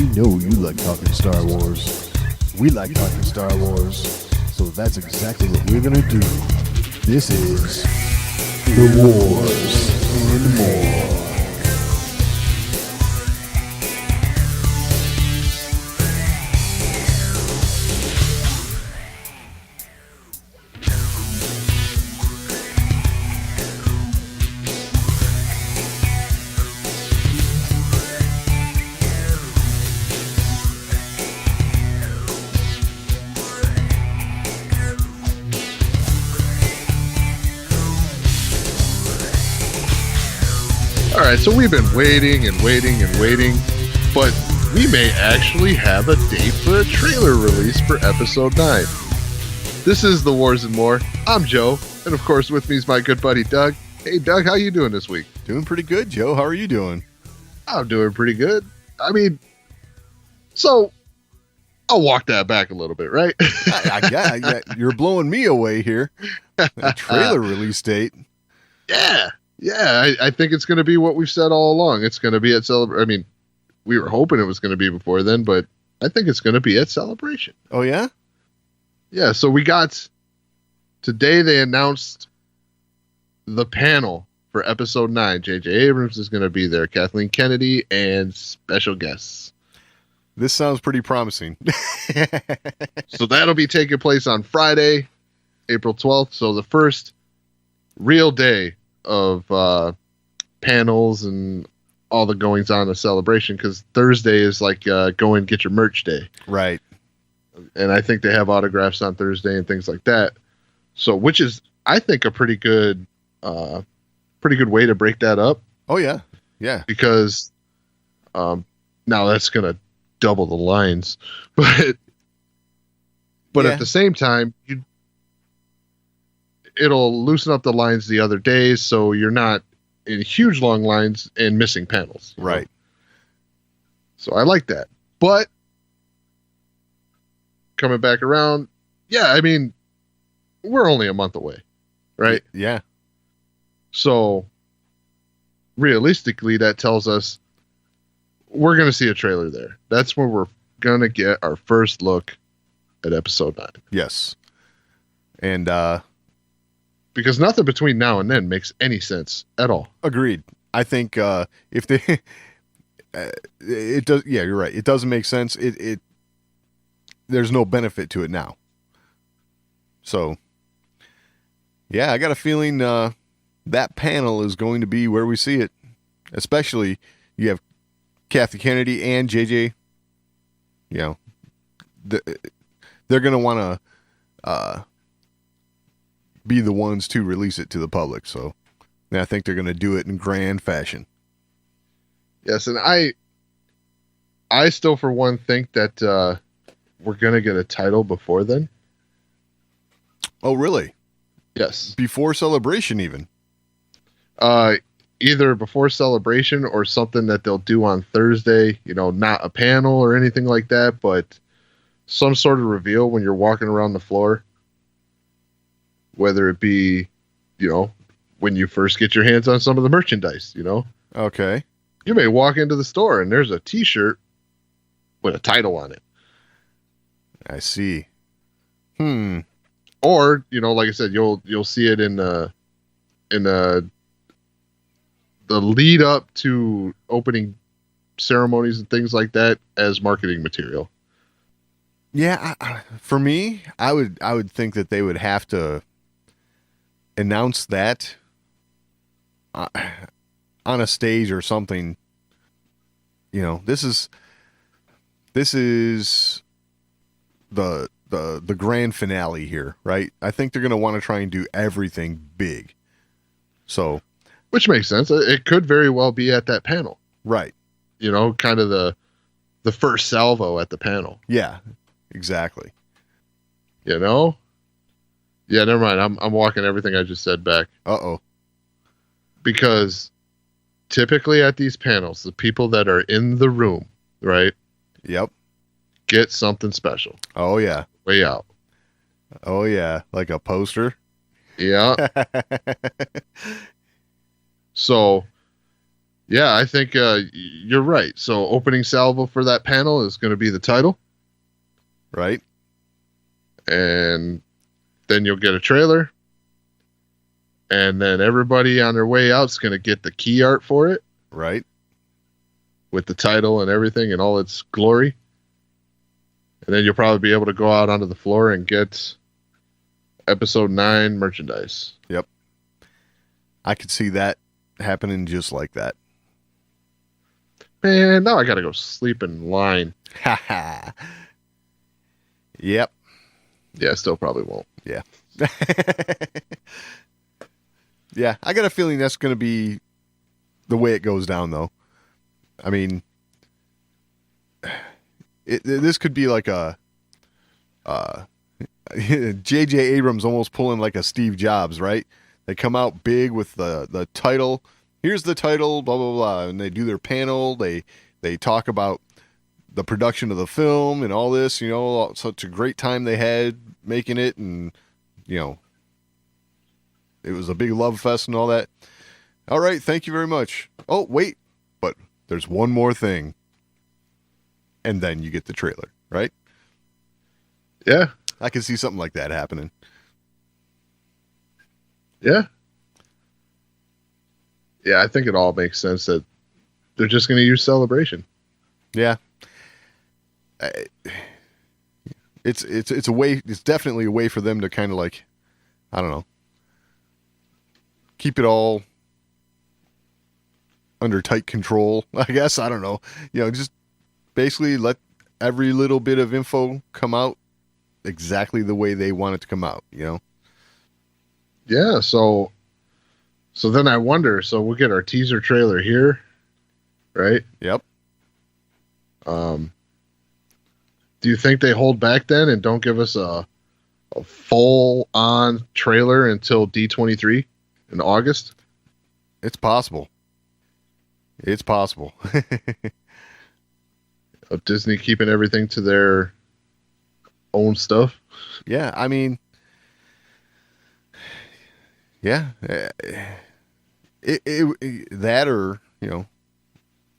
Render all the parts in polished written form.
We know you like talking Star Wars. We like talking Star Wars. So that's exactly what we're going to do. This is The Wars and More. All right, so we've been waiting and waiting and waiting, but we may actually have a date for a trailer release for episode 9. This is The Wars and More. I'm Joe, and of course with me is my good buddy Doug. Hey Doug, how you doing this week? Doing pretty good, Joe. How are you doing? I'm doing pretty good. I mean, so I'll walk that back a little bit, right? Yeah, you're blowing me away here. A trailer release date. Yeah, I think it's going to be what we've said all along. It's going to be at Celebration. I mean, we were hoping it was going to be before then, but I think it's going to be at Celebration. Oh, yeah? Yeah, so we got... Today they announced the panel for episode 9. J.J. Abrams is going to be there. Kathleen Kennedy and special guests. This sounds pretty promising. So that'll be taking place on Friday, April 12th. So the first real day of panels and all the goings on of Celebration, because Thursday is like go and get your merch day, right? And I think they have autographs on Thursday and things like that. So, which is I think a pretty good way to break that up. Oh yeah, because now that's gonna double the lines, but yeah. At the same time it'll loosen up the lines the other days, so you're not in huge long lines and missing panels. Right. Know? So I like that. But coming back around, yeah, I mean, we're only a month away, right? Yeah. So realistically, that tells us we're going to see a trailer there. That's where we're going to get our first look at episode 9. Yes. And because nothing between now and then makes any sense at all. Agreed. I think if they, it does. Yeah, you're right. It doesn't make sense. It there's no benefit to it now. So, yeah, I got a feeling that panel is going to be where we see it. Especially you have Kathy Kennedy and JJ. You know, they're going to want to be the ones to release it to the public. So I think they're going to do it in grand fashion. Yes, and I still for one think that we're going to get a title before then. Oh, really? Yes. Before Celebration even? Either before Celebration or something that they'll do on Thursday, you know, not a panel or anything like that, but some sort of reveal when you're walking around the floor. Whether it be, you know, when you first get your hands on some of the merchandise, you know. Okay. You may walk into the store and there's a T-shirt with a title on it. I see. Or, you know, like I said, you'll see it in the lead up to opening ceremonies and things like that as marketing material. Yeah, for me, I would think that they would have to announce that on a stage or something. You know, this is the grand finale here, right? I think they're going to want to try and do everything big. So, which makes sense. It could very well be at that panel. Right. You know, kind of the first salvo at the panel. Yeah. Exactly. You know? Yeah, never mind. I'm walking everything I just said back. Uh-oh. Because typically at these panels, the people that are in the room, right? Yep. Get something special. Oh, yeah. Way out. Oh, yeah. Like a poster? Yeah. So Yeah, I think you're right. So opening salvo for that panel is going to be the title, right? and then you'll get a trailer, and then everybody on their way out is going to get the key art for it Right. with the title and everything in all its glory. And then you'll probably be able to go out onto the floor and get episode 9 merchandise. Yep. I could see that happening just like that. Man, now I got to go sleep in line. Ha ha. Yep. Yeah, still probably won't. Yeah. Yeah, I got a feeling that's going to be the way it goes down, though. I mean, this could be like a J.J. Abrams almost pulling like a Steve Jobs, right? They come out big with the title. Here's the title, blah blah blah, and they do their panel. They talk about the production of the film and all this. You know, such a great time they had making it, and you know, it was a big love fest and all that. All right, thank you very much. Oh, wait, but there's one more thing. And then you get the trailer, right? Yeah. I can see something like that happening. Yeah. Yeah, I think it all makes sense that they're just going to use Celebration. Yeah. It's a way, it's definitely a way for them to kind of like, I don't know, keep it all under tight control, I guess. I don't know. You know, just basically let every little bit of info come out exactly the way they want it to come out, you know? Yeah, so then I wonder, so we'll get our teaser trailer here, right? Yep. Do you think they hold back then and don't give us a full on trailer until D23 in August? It's possible. It's possible. Of Disney keeping everything to their own stuff? Yeah, I mean, yeah, that, or you know,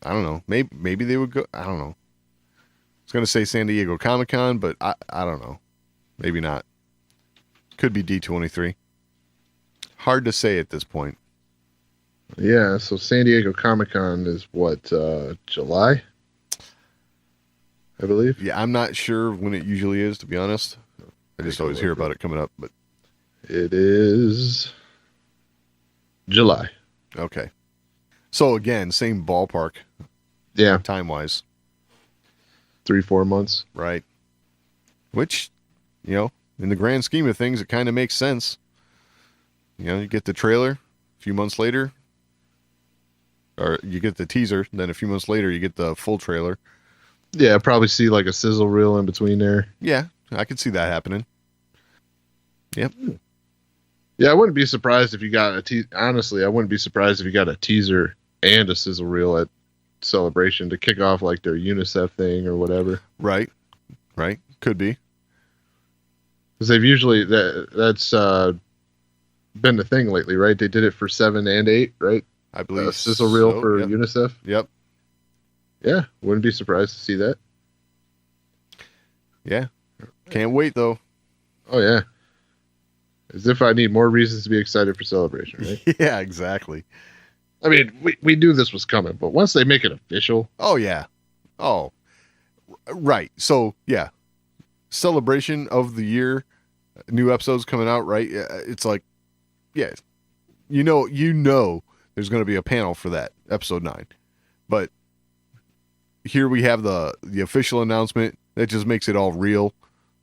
I don't know. Maybe they would go. I don't know. I was gonna say San Diego Comic-Con, but I don't know. Maybe not. Could be D23. Hard to say at this point. Yeah, so San Diego Comic-Con is what, July? I believe. Yeah, I'm not sure when it usually is, to be honest. I just always hear about it coming up, but it is July. Okay. So again, same ballpark. Yeah. Time-wise. 3-4 months. Right. Which, you know, in the grand scheme of things, it kind of makes sense. You know, you get the trailer a few months later, or you get the teaser, then a few months later you get the full trailer. Yeah, probably see like a sizzle reel in between there. Yeah, I could see that happening. Yep. Yeah, I wouldn't be surprised if you got honestly, I wouldn't be surprised if you got a teaser and a sizzle reel at Celebration to kick off like their UNICEF thing or whatever. Right. Could be. Because they've usually that's been the thing lately, right? They did it for 7 and 8, right? I believe sizzle reel so, for yep. UNICEF. Yep. Yeah, wouldn't be surprised to see that. Yeah. Can't wait though. Oh yeah. As if I need more reasons to be excited for Celebration, right? Yeah, exactly. I mean, we knew this was coming, but once they make it official. Oh yeah. Oh. Right. So yeah. Celebration of the year, new episodes coming out, right? It's like, yeah, you know there's going to be a panel for that episode 9, but here we have the official announcement that just makes it all real.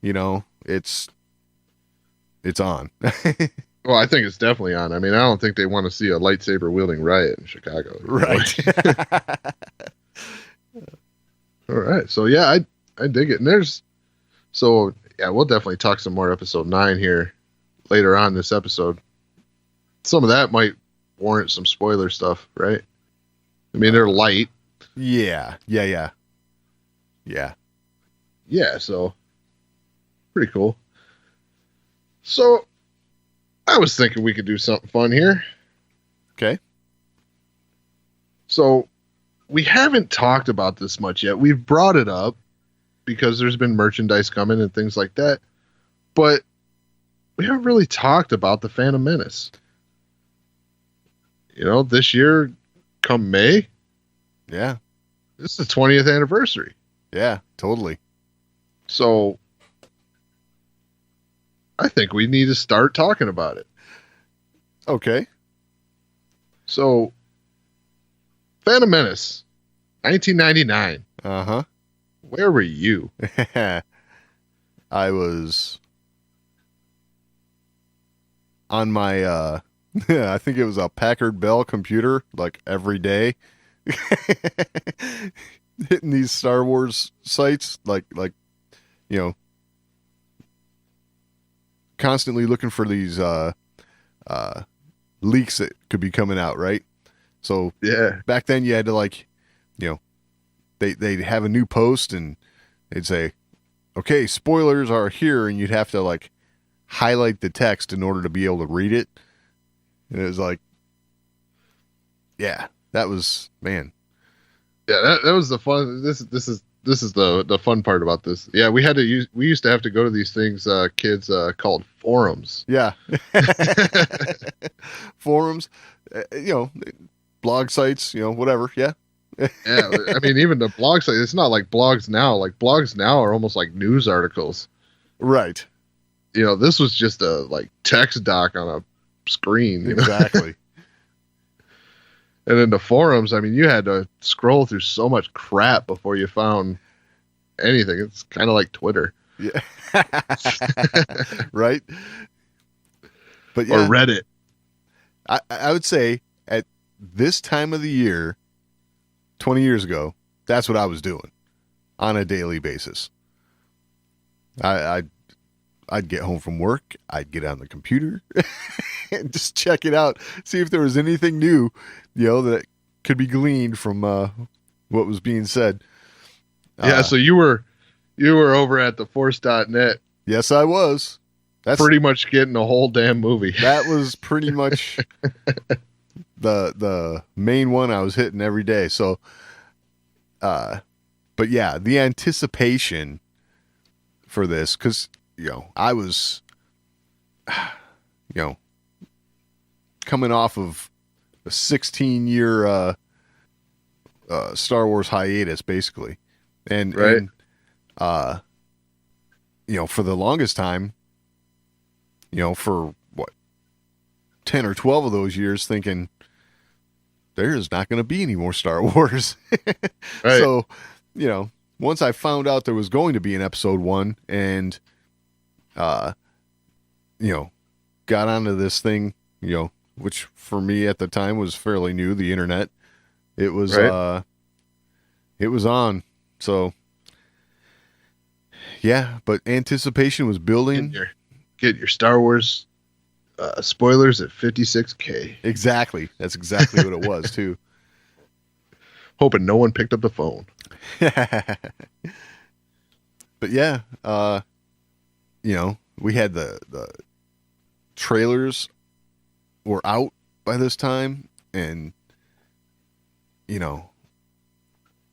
You know, it's on. Well, I think it's definitely on. I mean, I don't think they want to see a lightsaber wielding riot in Chicago. Right. All right. So yeah, I dig it. And so yeah, we'll definitely talk some more episode 9 here later on this episode. Some of that might warrant some spoiler stuff, right? I mean, they're light. Yeah. Yeah, so pretty cool. So I was thinking we could do something fun here. Okay. So we haven't talked about this much yet. We've brought it up because there's been merchandise coming and things like that, but we haven't really talked about the Phantom Menace. You know, this year, come May, Yeah. this is the 20th anniversary. Yeah, totally. So I think we need to start talking about it. Okay. So, Phantom Menace, 1999. Uh-huh. Where were you? I was on my I think it was a Packard Bell computer like every day hitting these Star Wars sites like you know, constantly looking for these leaks that could be coming out, right? So Yeah. back then you had to like, you know, they'd have a new post and they'd say, okay, spoilers are here, and you'd have to like highlight the text in order to be able to read it. And it was like, yeah, that was, man. Yeah, that was the fun. This is the fun part about this. Yeah, we used to have to go to these things, kids, called forums. Yeah. Forums, you know, blog sites, you know, whatever. Yeah. Yeah, I mean, even the blog site, it's not like blogs now. Like blogs now are almost like news articles. Right. You know, this was just a like text doc on a screen. You know? Exactly. And in the forums, I mean, you had to scroll through so much crap before you found anything. It's kind of like Twitter. Yeah. Right. But yeah, Or Reddit. I would say at this time of the year, 20 years ago, that's what I was doing on a daily basis. I'd get home from work, I'd get on the computer and just check it out, see if there was anything new, you know, that could be gleaned from what was being said. Yeah, so you were over at the force.net. Yes, I was. That's pretty much getting a whole damn movie. That was pretty much the main one I was hitting every day. So, but yeah, the anticipation for this, because, you know, I was, you know, coming off of a 16-year Star Wars hiatus, basically. And, right. And, you know, for the longest time, you know, for what, 10 or 12 of those years, thinking there is not going to be any more Star Wars. Right. So, you know, once I found out there was going to be an episode 1 and, you know, got onto this thing, you know, which for me at the time was fairly new, the internet, it was, right. It was on. So, yeah, but anticipation was building. Get your Star Wars spoilers at 56K. Exactly. That's exactly what it was, too. Hoping no one picked up the phone. But yeah, you know, we had the trailers were out by this time, and, you know,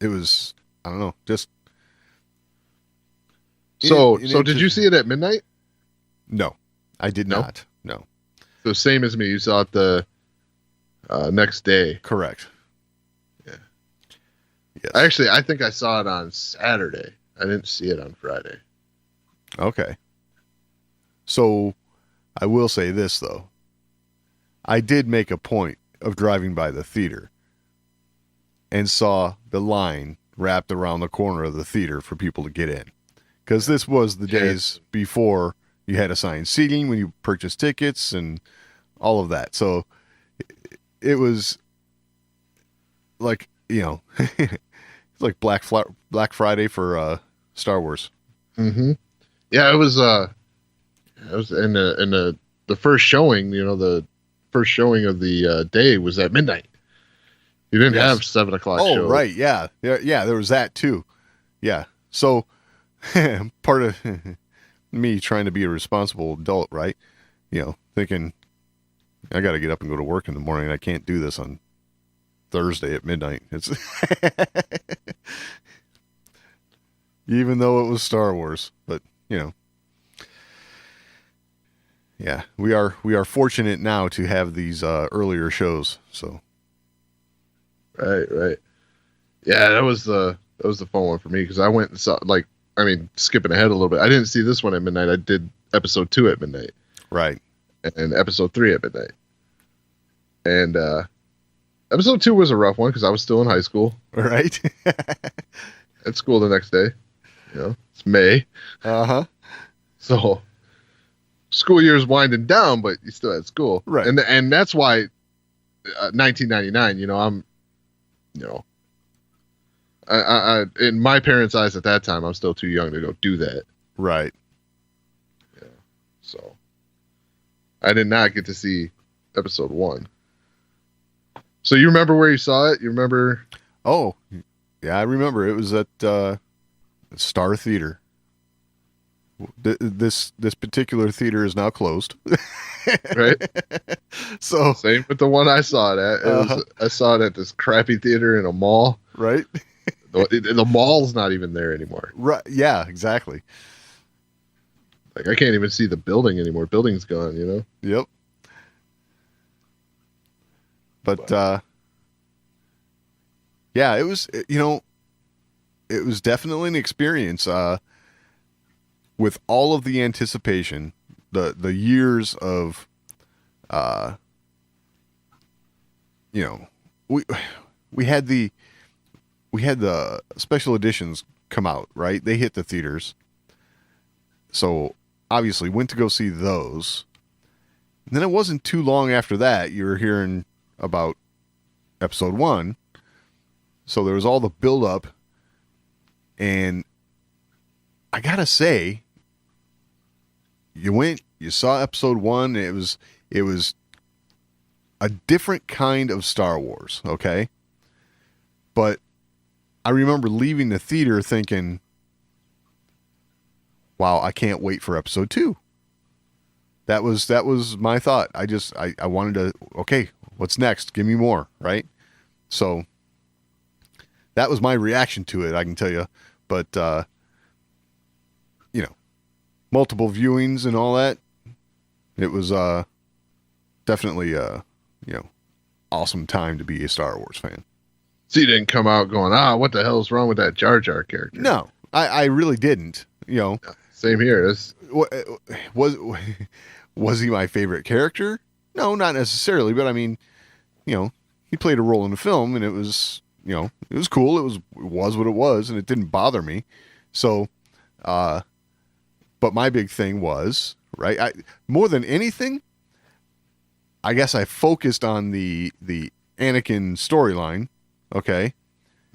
it was, I don't know, just. So did you see it at midnight? No, I did not. No. So same as me. You saw it the next day. Correct. Yeah. Yes. I think I saw it on Saturday. I didn't see it on Friday. Okay. So I will say this, though. I did make a point of driving by the theater and saw the line wrapped around the corner of the theater for people to get in. Because this was the days before you had assigned seating when you purchased tickets and all of that. So it was like, you know, it's like Black Friday for Star Wars. Mm-hmm. Yeah, it was in the first showing, you know, the first showing of the day was at midnight. You didn't have 7 o'clock shows. Oh, right. Yeah. Yeah. There was that too. Yeah. So part of me trying to be a responsible adult, right? You know, thinking I got to get up and go to work in the morning. I can't do this on Thursday at midnight. It's even though it was Star Wars, but you know, yeah, we are fortunate now to have these earlier shows. So Right. Yeah, that was the fun one for me because I went and saw, like, I mean, skipping ahead a little bit. I didn't see this one at midnight. I did episode 2 at midnight right, and episode 3 at midnight. And episode 2 was a rough one because I was still in high school. right, At school the next day. You know, it's May. uh-huh, So school year's winding down, but you still at school. Right. And that's why 1999, I in my parents' eyes at that time, I'm still too young to go do that. right. Yeah. So I did not get to see episode 1. So you remember where you saw it? You remember? Oh, yeah, I remember. It was at Star Theater. This particular theater is now closed. Right. So Same with the one I saw it at. I saw it at this crappy theater in a mall. right, The mall's not even there anymore. right, yeah, exactly. Like, I can't even see the building anymore. Building's gone, you know? Yep. But yeah, it was it was definitely an experience. With all of the anticipation, the years of, we had the special editions come out, right? They hit the theaters, so obviously went to go see those. And then it wasn't too long after that you were hearing about episode 1. So there was all the build up, and I gotta say, you saw episode 1. It was a different kind of Star Wars, okay? But I remember leaving the theater thinking, wow, I can't wait for episode 2. That was my thought. I wanted to, okay, what's next? Give me more, right? So that was my reaction to it, I can tell you. But multiple viewings and all that. It was definitely awesome time to be a Star Wars fan. So you didn't come out going, what the hell's wrong with that Jar Jar character? No, I really didn't. Same here. Was he my favorite character? No, not necessarily. But I mean, he played a role in the film, and it was cool. It was what it was, and it didn't bother me. So, but my big thing was, right, more than anything, I guess I focused on the Anakin storyline, okay?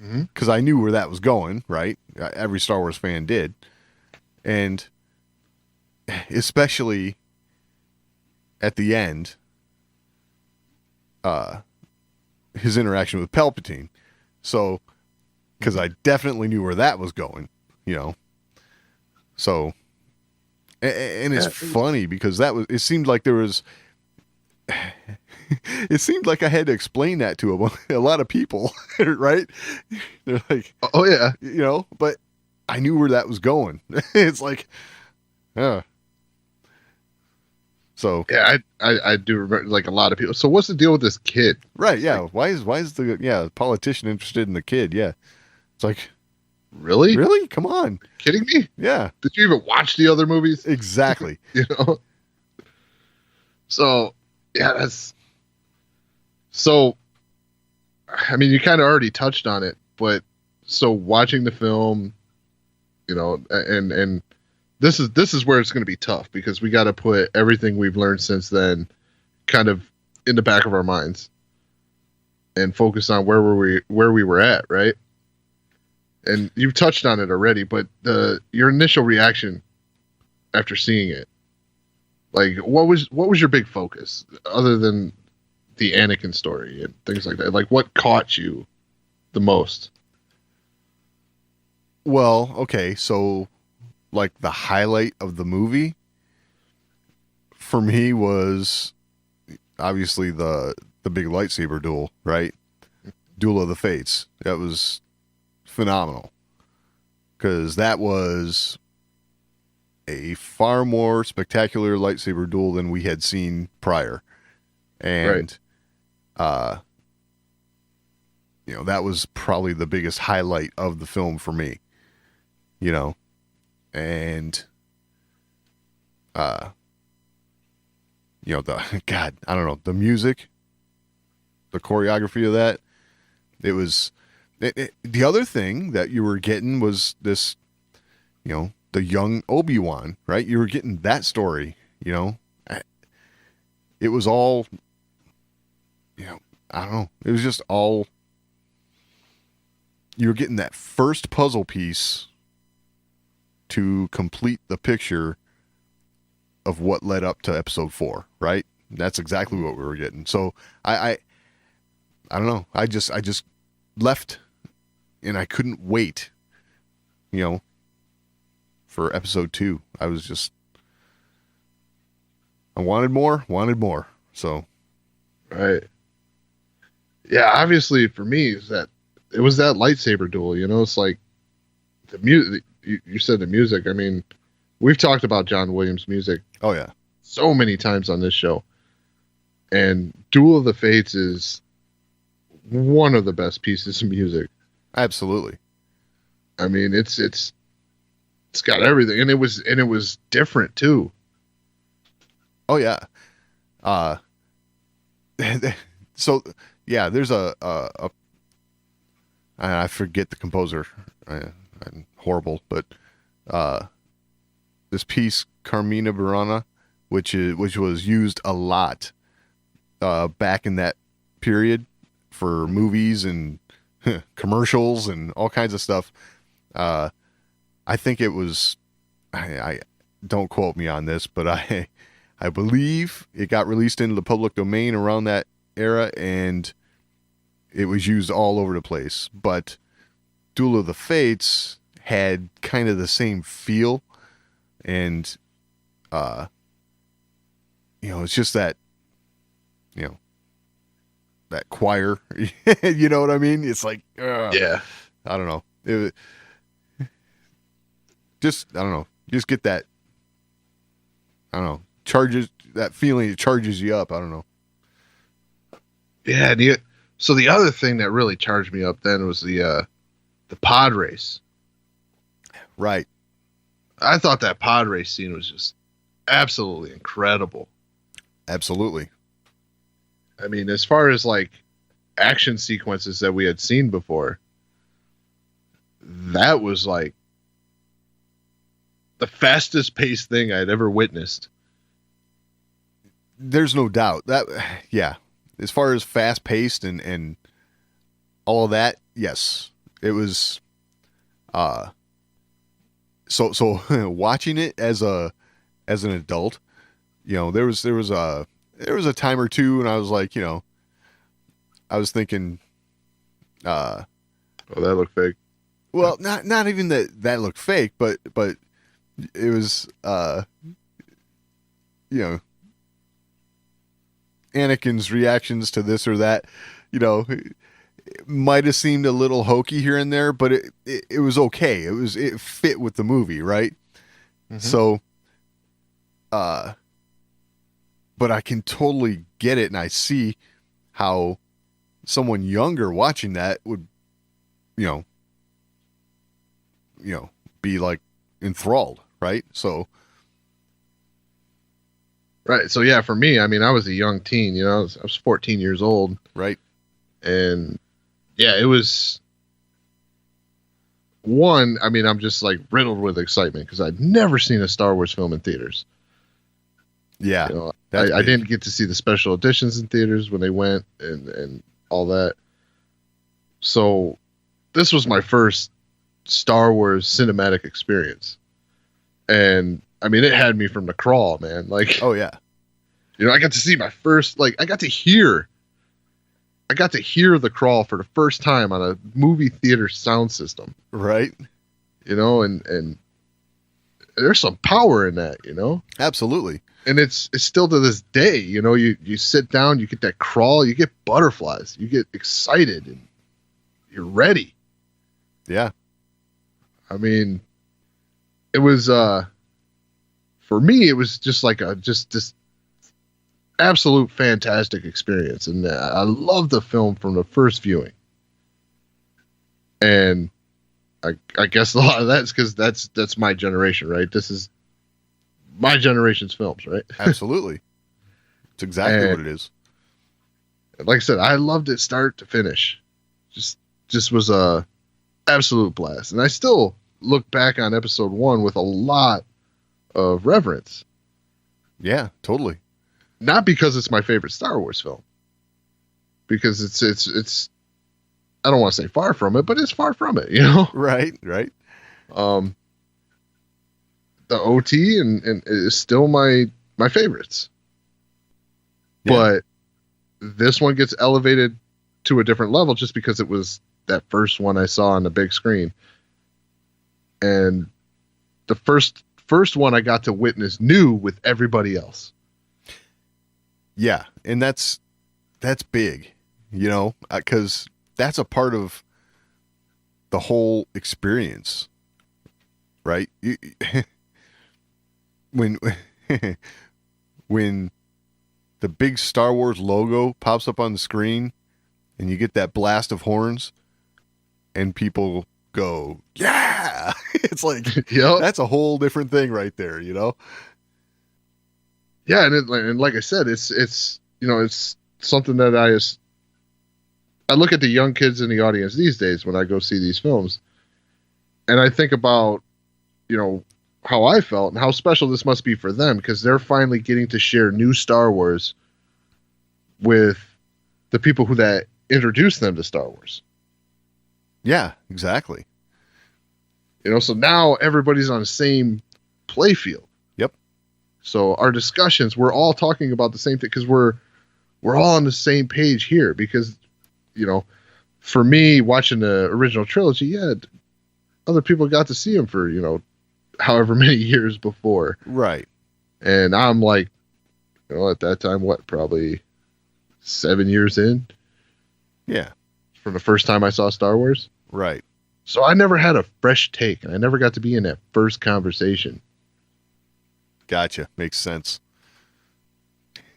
Because I knew where that was going, right? Every Star Wars fan did. And especially at the end, his interaction with Palpatine. So, because I definitely knew where that was going, So, and it's funny because it seemed like it seemed like I had to explain that to a lot of people, right? They're like, oh yeah, but I knew where that was going. It's like, so yeah, I do remember, like, a lot of people. So what's the deal with this kid? Right? Yeah. Like, why is the politician interested in the kid? Yeah. It's like, really? Come on. Kidding me? Yeah. Did you even watch the other movies? Exactly. So yeah, so. I mean, you kind of already touched on it, but so watching the film, and this is where it's going to be tough because we got to put everything we've learned since then kind of in the back of our minds and focus on where we were at, right? And you've touched on it already, but your initial reaction after seeing it, like, what was your big focus other than the Anakin story and things like that? Like, what caught you the most? Well, okay, so like the highlight of the movie for me was obviously the big lightsaber duel, right? Duel of the Fates. That was phenomenal because that was a far more spectacular lightsaber duel than we had seen prior, and that was probably the biggest highlight of the film for me. And the God, I don't know, the music, the choreography of that. It was the other thing that you were getting was this, the young Obi-Wan, right? You were getting that story, It was all, I don't know. It was just all, you were getting that first puzzle piece to complete the picture of what led up to episode 4, right? That's exactly what we were getting. So I don't know. I just left and I couldn't wait, for episode 2. I wanted more. So. Right. Yeah. Obviously for me it was that lightsaber duel, it's like the music, you said the music. I mean, we've talked about John Williams music. Oh yeah. So many times on this show. And Duel of the Fates is one of the best pieces of music. Absolutely. I mean, it's got everything, and it was different too. Oh yeah. So yeah, there's I forget the composer. I'm horrible, but this piece Carmina Burana, which was used a lot back in that period for movies and commercials and all kinds of stuff. I think it was, I don't quote me on this, but I believe it got released into the public domain around that era, and it was used all over the place. But Duel of the Fates had kind of the same feel, and it's just that, that choir, you know what I mean? It's like, yeah, I don't know. I don't know. Just get that, I don't know, charges, that feeling, it charges you up. I don't know. Yeah. So the other thing that really charged me up then was the pod race. Right. I thought that pod race scene was just absolutely incredible. Absolutely. I mean, as far as like action sequences that we had seen before, that was like the fastest paced thing I'd ever witnessed. There's no doubt that, yeah, as far as fast paced and all of that, yes, it was, so watching it as an adult, there was a time or two, and I was like, I was thinking, oh, that looked fake. Well, not even that looked fake, but it was, Anakin's reactions to this or that, might have seemed a little hokey here and there, but it was okay. It fit with the movie, right? Mm-hmm. So, but I can totally get it, and I see how someone younger watching that would, be like enthralled, right? So, right. So yeah, for me, I mean, I was a young teen. I was 14 years old, right? And yeah, it was one. I mean, I'm just like riddled with excitement because I'd never seen a Star Wars film in theaters. Yeah, I didn't get to see the special editions in theaters when they went and all that. So this was my first Star Wars cinematic experience. And I mean, it had me from the crawl, man. Like, oh yeah. I got to see my first, like, I got to hear the crawl for the first time on a movie theater sound system. Right. And there's some power in that, Absolutely. And it's still to this day, you sit down, you get that crawl, you get butterflies, you get excited, and you're ready. Yeah. I mean, it was for me, it was just like just this absolute fantastic experience, and I love the film from the first viewing. And I guess a lot of that's because that's my generation, right? This is my generation's films, right? Absolutely. It's exactly what it is. Like I said, I loved it start to finish. Just was a absolute blast, and I still look back on episode 1 with a lot of reverence. Yeah, totally. Not because it's my favorite Star Wars film, because it's I don't want to say far from it, but it's far from it, you know? Right. The OT and is still my favorites. Yeah. But this one gets elevated to a different level just because it was that first one I saw on the big screen. And the first one I got to witness new with everybody else. Yeah, and that's big, you know, because that's a part of the whole experience, right? When the big Star Wars logo pops up on the screen and you get that blast of horns and people go, yeah, it's like, yep. That's a whole different thing right there, you know? Yeah. And like I said, it's, you know, it's something that I look at the young kids in the audience these days when I go see these films, and I think about, you know, how I felt and how special this must be for them, because they're finally getting to share new Star Wars with the people who that introduced them to Star Wars. Yeah, exactly. You know, so now everybody's on the same play field. Yep. So our discussions, we're all talking about the same thing, because we're all on the same page here. Because, you know, for me, watching the original trilogy, yeah, other people got to see them for, you know, however many years before. Right. And I'm like, you know, at that time, what, probably 7 years in? Yeah. From the first time I saw Star Wars. Right. So I never had a fresh take, and I never got to be in that first conversation. Gotcha. Makes sense.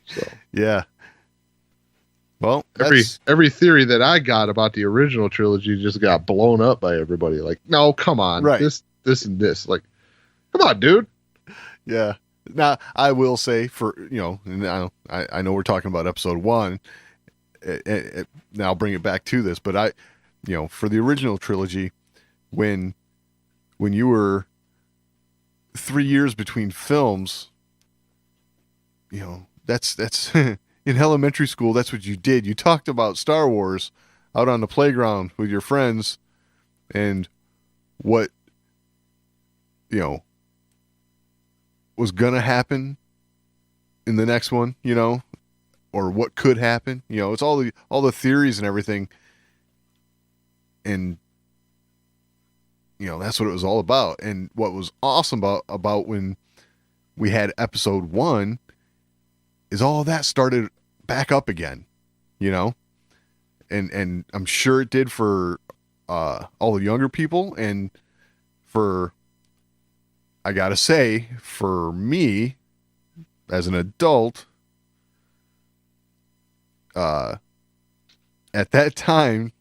So yeah. Well, every theory that I got about the original trilogy just got blown up by everybody. Like, no, come on, right. This and this. Like, come on, dude. Yeah. Now, I will say, for, you know, now I know we're talking about episode 1. Now I'll bring it back to this, but you know, for the original trilogy, when you were 3 years between films, you know, that's in elementary school, that's what you did. You talked about Star Wars out on the playground with your friends, and what, you know, was gonna happen in the next one, you know, or what could happen. You know, it's all the theories and everything. And, you know, that's what it was all about. And what was awesome about when we had episode 1 is all that started back up again, you know, and I'm sure it did for all the younger people, and for, I gotta say, for me as an adult, at that time,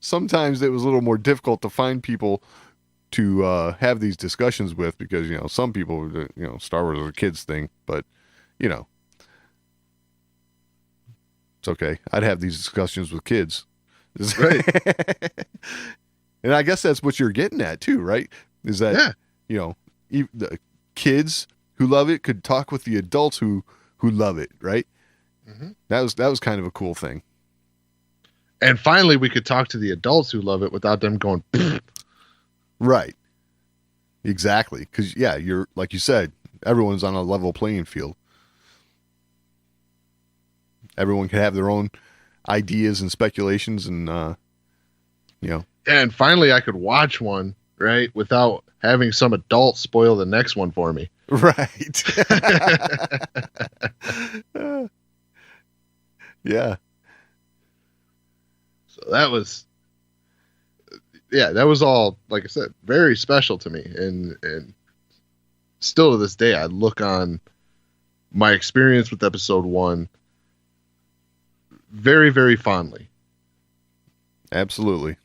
sometimes it was a little more difficult to find people to have these discussions with, because, you know, some people, you know, Star Wars is a kid's thing, but, you know, it's okay. I'd have these discussions with kids. Right. And I guess that's what you're getting at too, right? Is that, yeah, you know, the kids who love it could talk with the adults who love it, right? Mm-hmm. That was kind of a cool thing. And finally, we could talk to the adults who love it without them going, pfft. Right. Exactly. Because, yeah, you're, like you said, everyone's on a level playing field. Everyone can have their own ideas and speculations, and, you know. And finally, I could watch one, right, without having some adult spoil the next one for me. Right. Yeah. So that was yeah, that was all, like I said, very special to me, and still to this day, I look on my experience with episode 1 very, very fondly. Absolutely.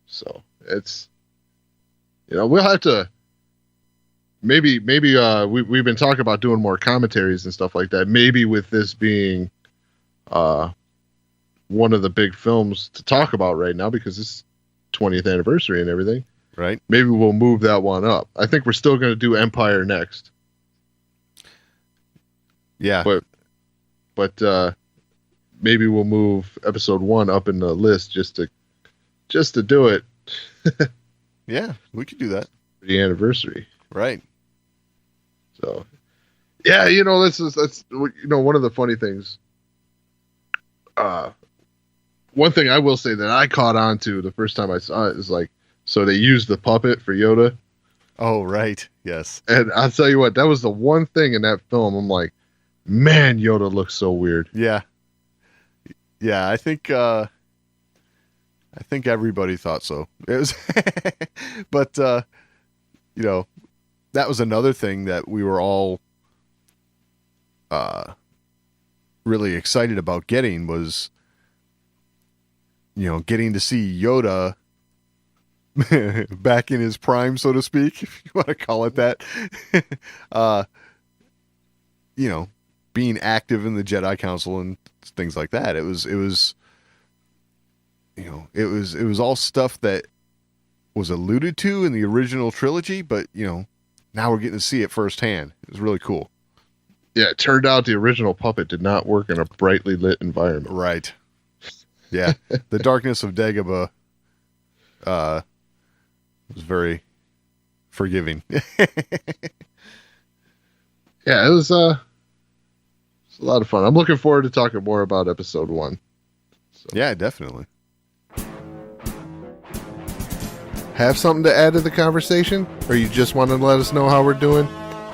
So it's, we'll have to maybe we've been talking about doing more commentaries and stuff like that. Maybe with this being one of the big films to talk about right now, because it's 20th anniversary and everything. Right. Maybe we'll move that one up. I think we're still going to do Empire next. Yeah. But maybe we'll move episode 1 up in the list just to do it. Yeah, we could do that For the anniversary. Right. So, yeah, that's one of the funny things. One thing I will say that I caught on to the first time I saw it is like, so they used the puppet for Yoda. Oh, right. Yes. And I'll tell you what, that was the one thing in that film. I'm like, man, Yoda looks so weird. Yeah. Yeah, I think everybody thought so. It was, but that was another thing that we were all really excited about getting was, getting to see Yoda back in his prime, so to speak, if you want to call it that. Being active in the Jedi Council and things like that. It was all stuff that was alluded to in the original trilogy, but now we're getting to see it firsthand. It was really cool. Yeah, it turned out the original puppet did not work in a brightly lit environment. Right. Yeah. The darkness of Dagobah was very forgiving. Yeah, it was a lot of fun. I'm looking forward to talking more about episode 1. So. Yeah, definitely. Have something to add to the conversation? Or you just want to let us know how we're doing?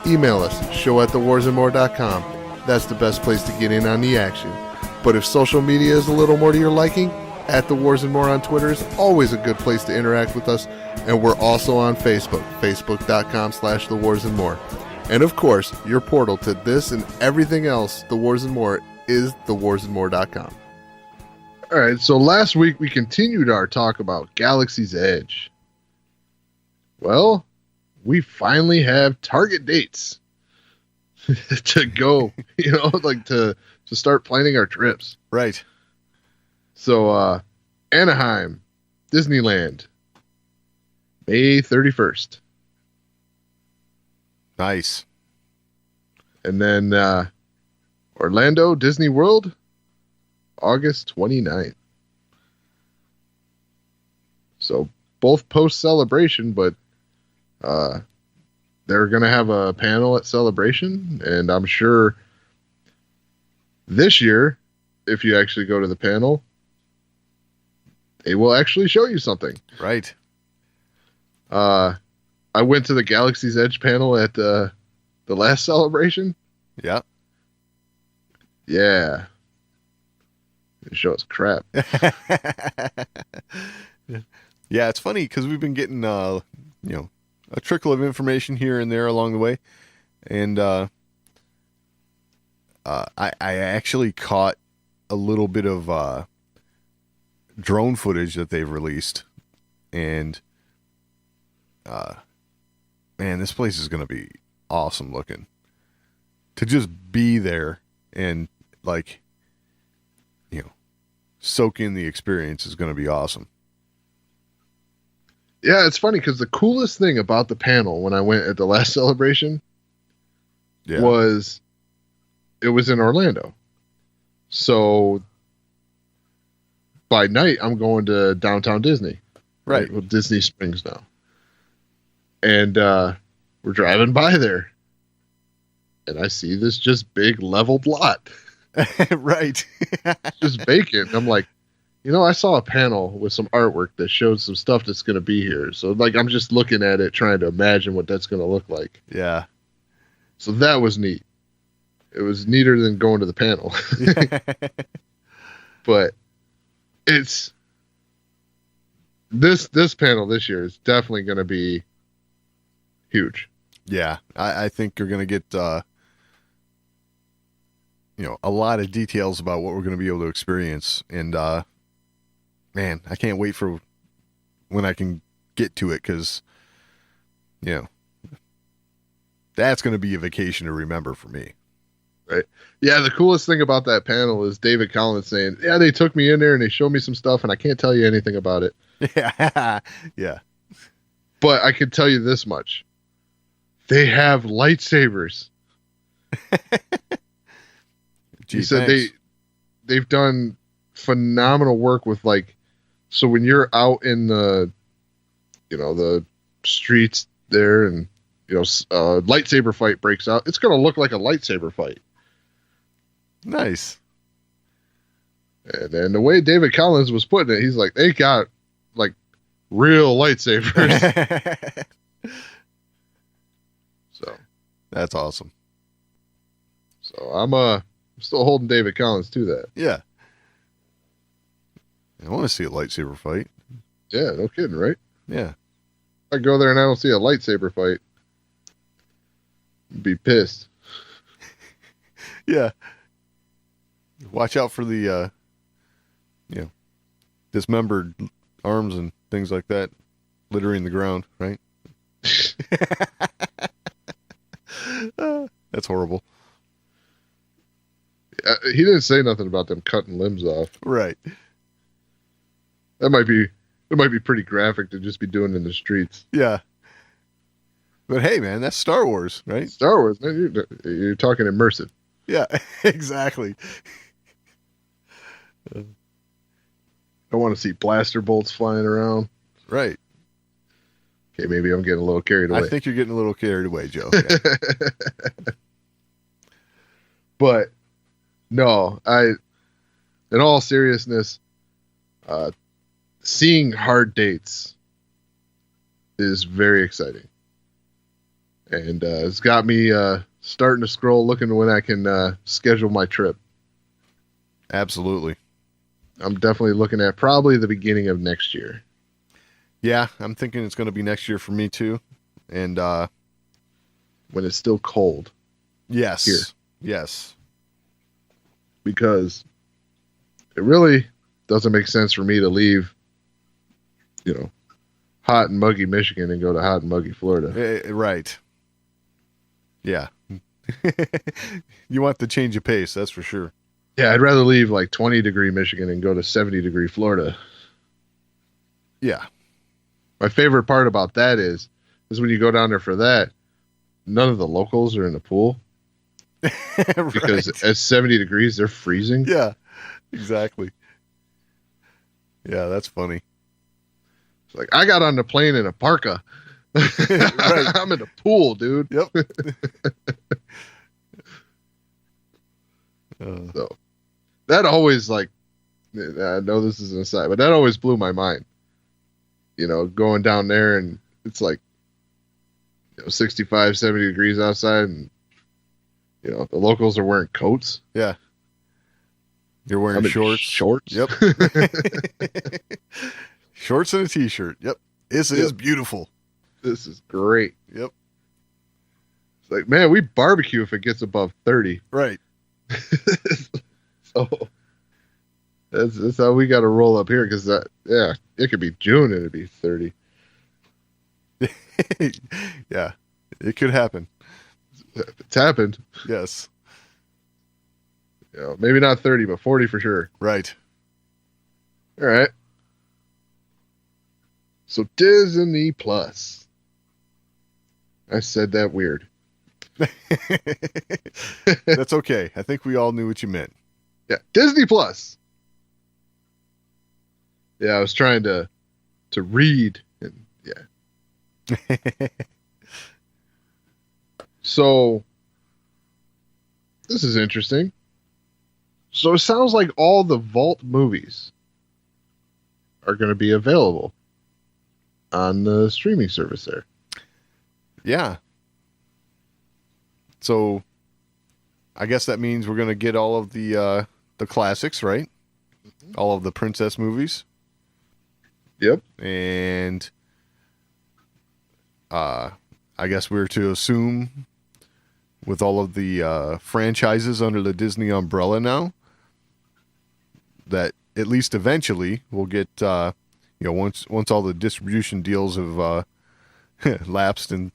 Email us, show@thewarsandmore.com. That's the best place to get in on the action. But if social media is a little more to your liking, @TheWarsandMore on Twitter is always a good place to interact with us. And we're also on Facebook, facebook.com/TheWarsandMore. And of course, your portal to this and everything else, The Wars and More, is thewarsandmore.com. All right, so last week we continued our talk about Galaxy's Edge. Well, we finally have target dates to go, to start planning our trips. Right. So, Anaheim, Disneyland, May 31st. Nice. And then Orlando, Disney World, August 29th. So both post Celebration, but they're going to have a panel at Celebration. And I'm sure this year, if you actually go to the panel, they will actually show you something. Right. I went to the Galaxy's Edge panel at the last Celebration. Yeah. Yeah. It shows crap. Yeah, it's funny because we've been getting a trickle of information here and there along the way, and I actually caught a little bit of drone footage that they've released, and man, this place is going to be awesome looking. To just be there and soak in the experience is going to be awesome. Yeah, it's funny because the coolest thing about the panel when I went at the last Celebration was it was in Orlando. So by night, I'm going to downtown Disney. Right. Well, Disney Springs now. And we're driving by there. And I see this just big leveled lot. Right. Just vacant. I'm like, I saw a panel with some artwork that showed some stuff that's going to be here. So I'm just looking at it, trying to imagine what that's going to look like. Yeah. So that was neat. It was neater than going to the panel. But this panel this year is definitely going to be huge. Yeah, I think you're going to get a lot of details about what we're going to be able to experience, and man, I can't wait for when I can get to it, because that's going to be a vacation to remember for me. Right. Yeah, the coolest thing about that panel is David Collins saying, "Yeah, they took me in there and they showed me some stuff, and I can't tell you anything about it. Yeah, yeah. But I can tell you this much: they have lightsabers." Gee, He said thanks. they've done phenomenal work with, like, so when you're out in the streets there, and a lightsaber fight breaks out, it's going to look like a lightsaber fight. Nice. And then the way David Collins was putting it, he's like, they got like real lightsabers. So That's awesome. So I'm still holding David Collins to that. Yeah. I want to see a lightsaber fight. Yeah, no kidding, right? Yeah. If I go there and I don't see a lightsaber fight, I'd be pissed. Yeah. Watch out for the dismembered arms and things like that littering the ground, right? That's horrible. He didn't say nothing about them cutting limbs off. Right. It might be pretty graphic to just be doing in the streets. Yeah. But hey, man, that's Star Wars, right? Star Wars, man, you're talking immersive. Yeah, exactly. I want to see blaster bolts flying around. Right. Okay, maybe I'm getting a little carried away. I think you're getting a little carried away, Joe. Yeah. But no, in all seriousness, seeing hard dates is very exciting. And it's got me starting to scroll, looking when I can schedule my trip. Absolutely. I'm definitely looking at probably the beginning of next year. Yeah, I'm thinking it's going to be next year for me too. And when it's still cold. Yes. Here. Yes. Because it really doesn't make sense for me to leave, hot and muggy Michigan and go to hot and muggy Florida. Right. Yeah. You want the change of pace, that's for sure. Yeah, I'd rather leave like 20-degree Michigan and go to 70-degree Florida. Yeah. My favorite part about that is when you go down there for that, none of the locals are in the pool. Because right. at 70 degrees, they're freezing. Yeah, exactly. Yeah, that's funny. It's like, I got on the plane in a parka. Right. I'm in the pool, dude. Yep. So that always, like, I know this is an aside, but that always blew my mind. Going down there and it's like 65, 70 degrees outside, and the locals are wearing coats. Yeah. You're wearing shorts. Shorts. Yep. Shorts and a t-shirt. Yep. This is beautiful. This is great. Yep. It's like, man, we barbecue if it gets above 30. Right. So that's how we got to roll up here, because it could be June and it'd be 30. Yeah, it could happen. It's happened. Yes. Maybe not 30, but 40 for sure. Right. All right. So Disney Plus. I said that weird. That's okay. I think we all knew what you meant. Yeah, Disney Plus. Yeah, I was trying to read, and yeah. So this is interesting. So it sounds like all the Vault movies are going to be available on the streaming service there. Yeah. So I guess that means we're going to get all of the classics, right? Mm-hmm. All of the princess movies. Yep. And I guess we're to assume with all of the franchises under the Disney umbrella now that at least eventually we'll get once all the distribution deals have lapsed and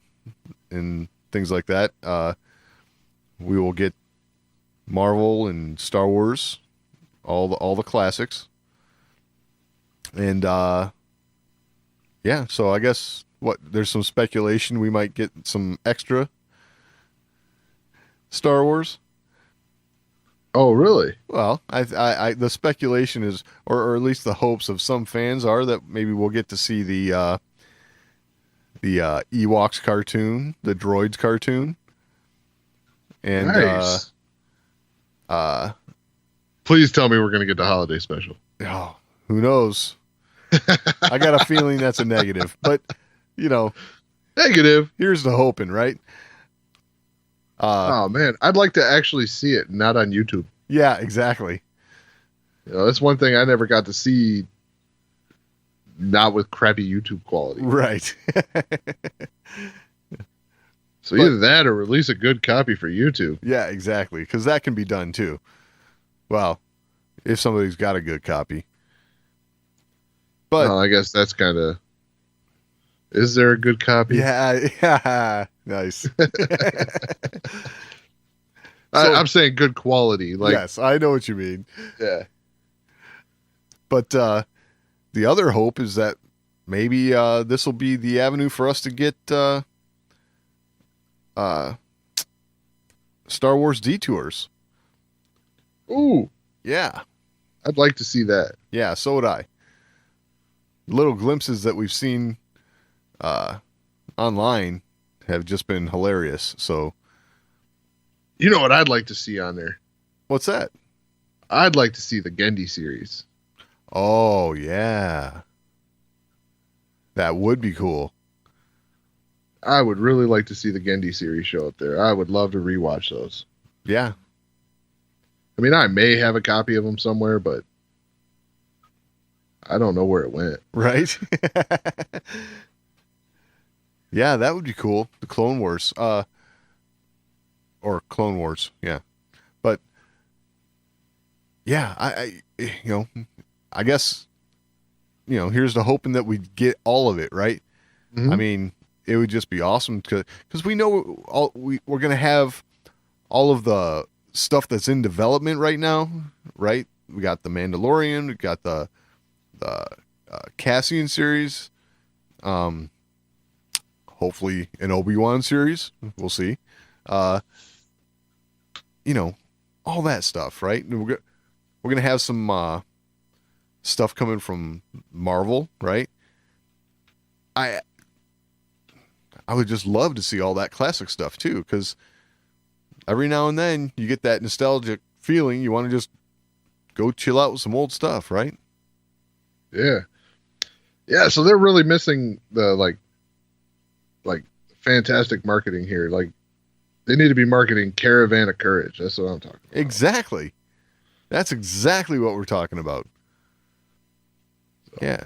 things like that, we will get Marvel and Star Wars, all the classics. And yeah, so I guess there's some speculation we might get some extra Star Wars. Oh, really? Well, the speculation is, or at least the hopes of some fans are that maybe we'll get to see the Ewoks cartoon, the droids cartoon, and Nice. Please tell me we're going to get the holiday special. oh, who knows? I got a feeling that's a negative, but Negative. here's the hoping, right? Oh man, I'd like to actually see it, not on YouTube. Yeah, exactly. That's one thing I never got to see, not with crappy YouTube quality. Right. So either that or release a good copy for YouTube. Yeah, exactly. Because that can be done too. Well, if somebody's got a good copy. But I guess that's kind of. Is there a good copy? yeah, nice. I'm saying good quality. Like, yes, I know what you mean. yeah. But the other hope is that maybe this will be the avenue for us to get Star Wars detours. Ooh, Yeah. I'd like to see that. Yeah, so would I. Little glimpses that we've seen online have just been hilarious. So, You know what I'd like to see on there? what's that? I'd like to see the Gendy series. Oh, yeah. That would be cool. I would really like to see the Gendy series show up there. I would love to rewatch those. Yeah. I mean, I may have a copy of them somewhere, but I don't know where it went. Right? Yeah, that would be cool. The Clone Wars. Or Clone Wars. Yeah. But yeah, I guess, here's the hoping that we get all of it, right? Mhm. I mean, it would just be awesome because we know we're going to have all of the stuff that's in development right now, right? We got the Mandalorian, we got the Cassian series, hopefully an Obi-Wan series. We'll see. All that stuff, right? We're gonna have some stuff coming from Marvel, right? I would just love to see all that classic stuff too, because every now and then you get that nostalgic feeling. You want to just go chill out with some old stuff, right? Yeah. Yeah, so they're really missing the like fantastic marketing here. Like they need to be marketing Caravan of Courage. That's what I'm talking about. Exactly. That's exactly what we're talking about. Yeah.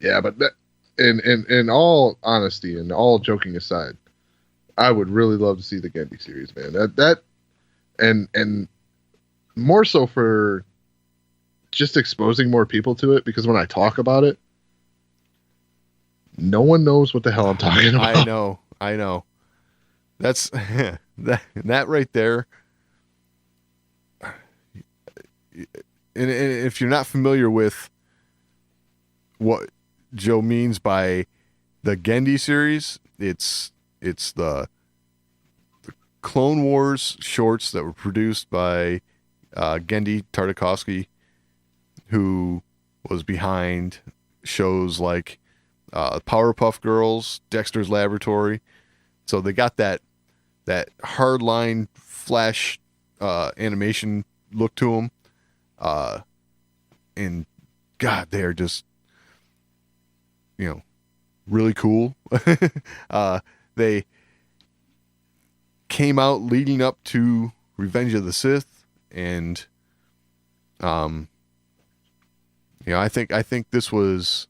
Yeah, but in all honesty and all joking aside, I would really love to see the Gendy series, man. That and more so for just exposing more people to it, because when I talk about it, no one knows what the hell I'm talking about. I know. That's that right there. And if you're not familiar with what Joe means by the Gendy series, it's the Clone Wars shorts that were produced by Gendy Tartakovsky, who was behind shows like Powerpuff Girls, Dexter's Laboratory. So they got that hardline flash animation look to them. And God, they're just, really cool. They came out leading up to Revenge of the Sith, and I think this was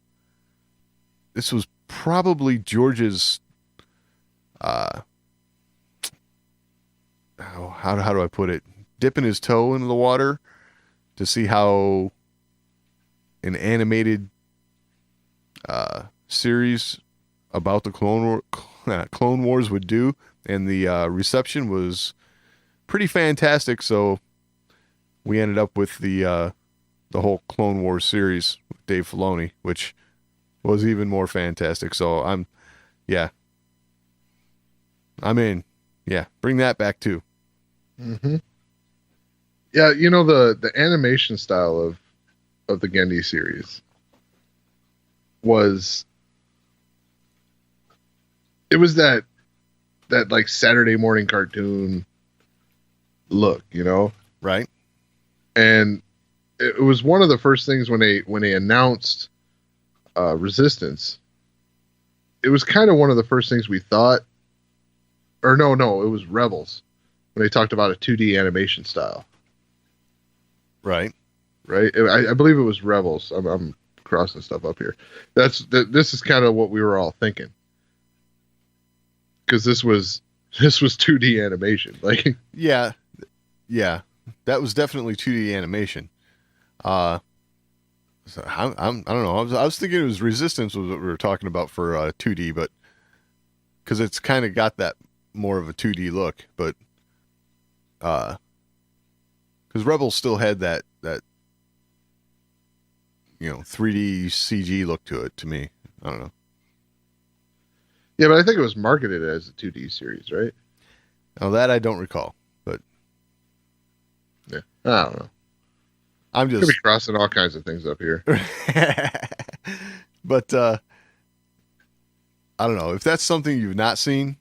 probably George's how do I put it? Dipping his toe into the water to see how an animated series about the Clone Wars would do, and the reception was pretty fantastic. So we ended up with the whole Clone Wars series with Dave Filoni, which was even more fantastic. So yeah, I'm in. Yeah, bring that back too. Mm-hmm. Yeah, the animation style of the Gendy series was that like Saturday morning cartoon look, Right. and it was one of the first things when they announced Resistance. It was kind of one of the first things we thought, or no, it was Rebels when they talked about a 2D animation style. Right. Right. I believe it was Rebels. I'm crossing stuff up here. This is kind of what we were all thinking, because this was 2D animation. Like, Yeah. That was definitely 2D animation. So I don't know. I was thinking it was Resistance was what we were talking about for 2D, but because it's kind of got that more of a 2D look, but because Rebels still had that 3D CG look to it. To me, I don't know. yeah, but I think it was marketed as a 2D series, right? Now that I don't recall, but Yeah, I don't know. I'm Could just be crossing all kinds of things up here. but I don't know if that's something you've not seen.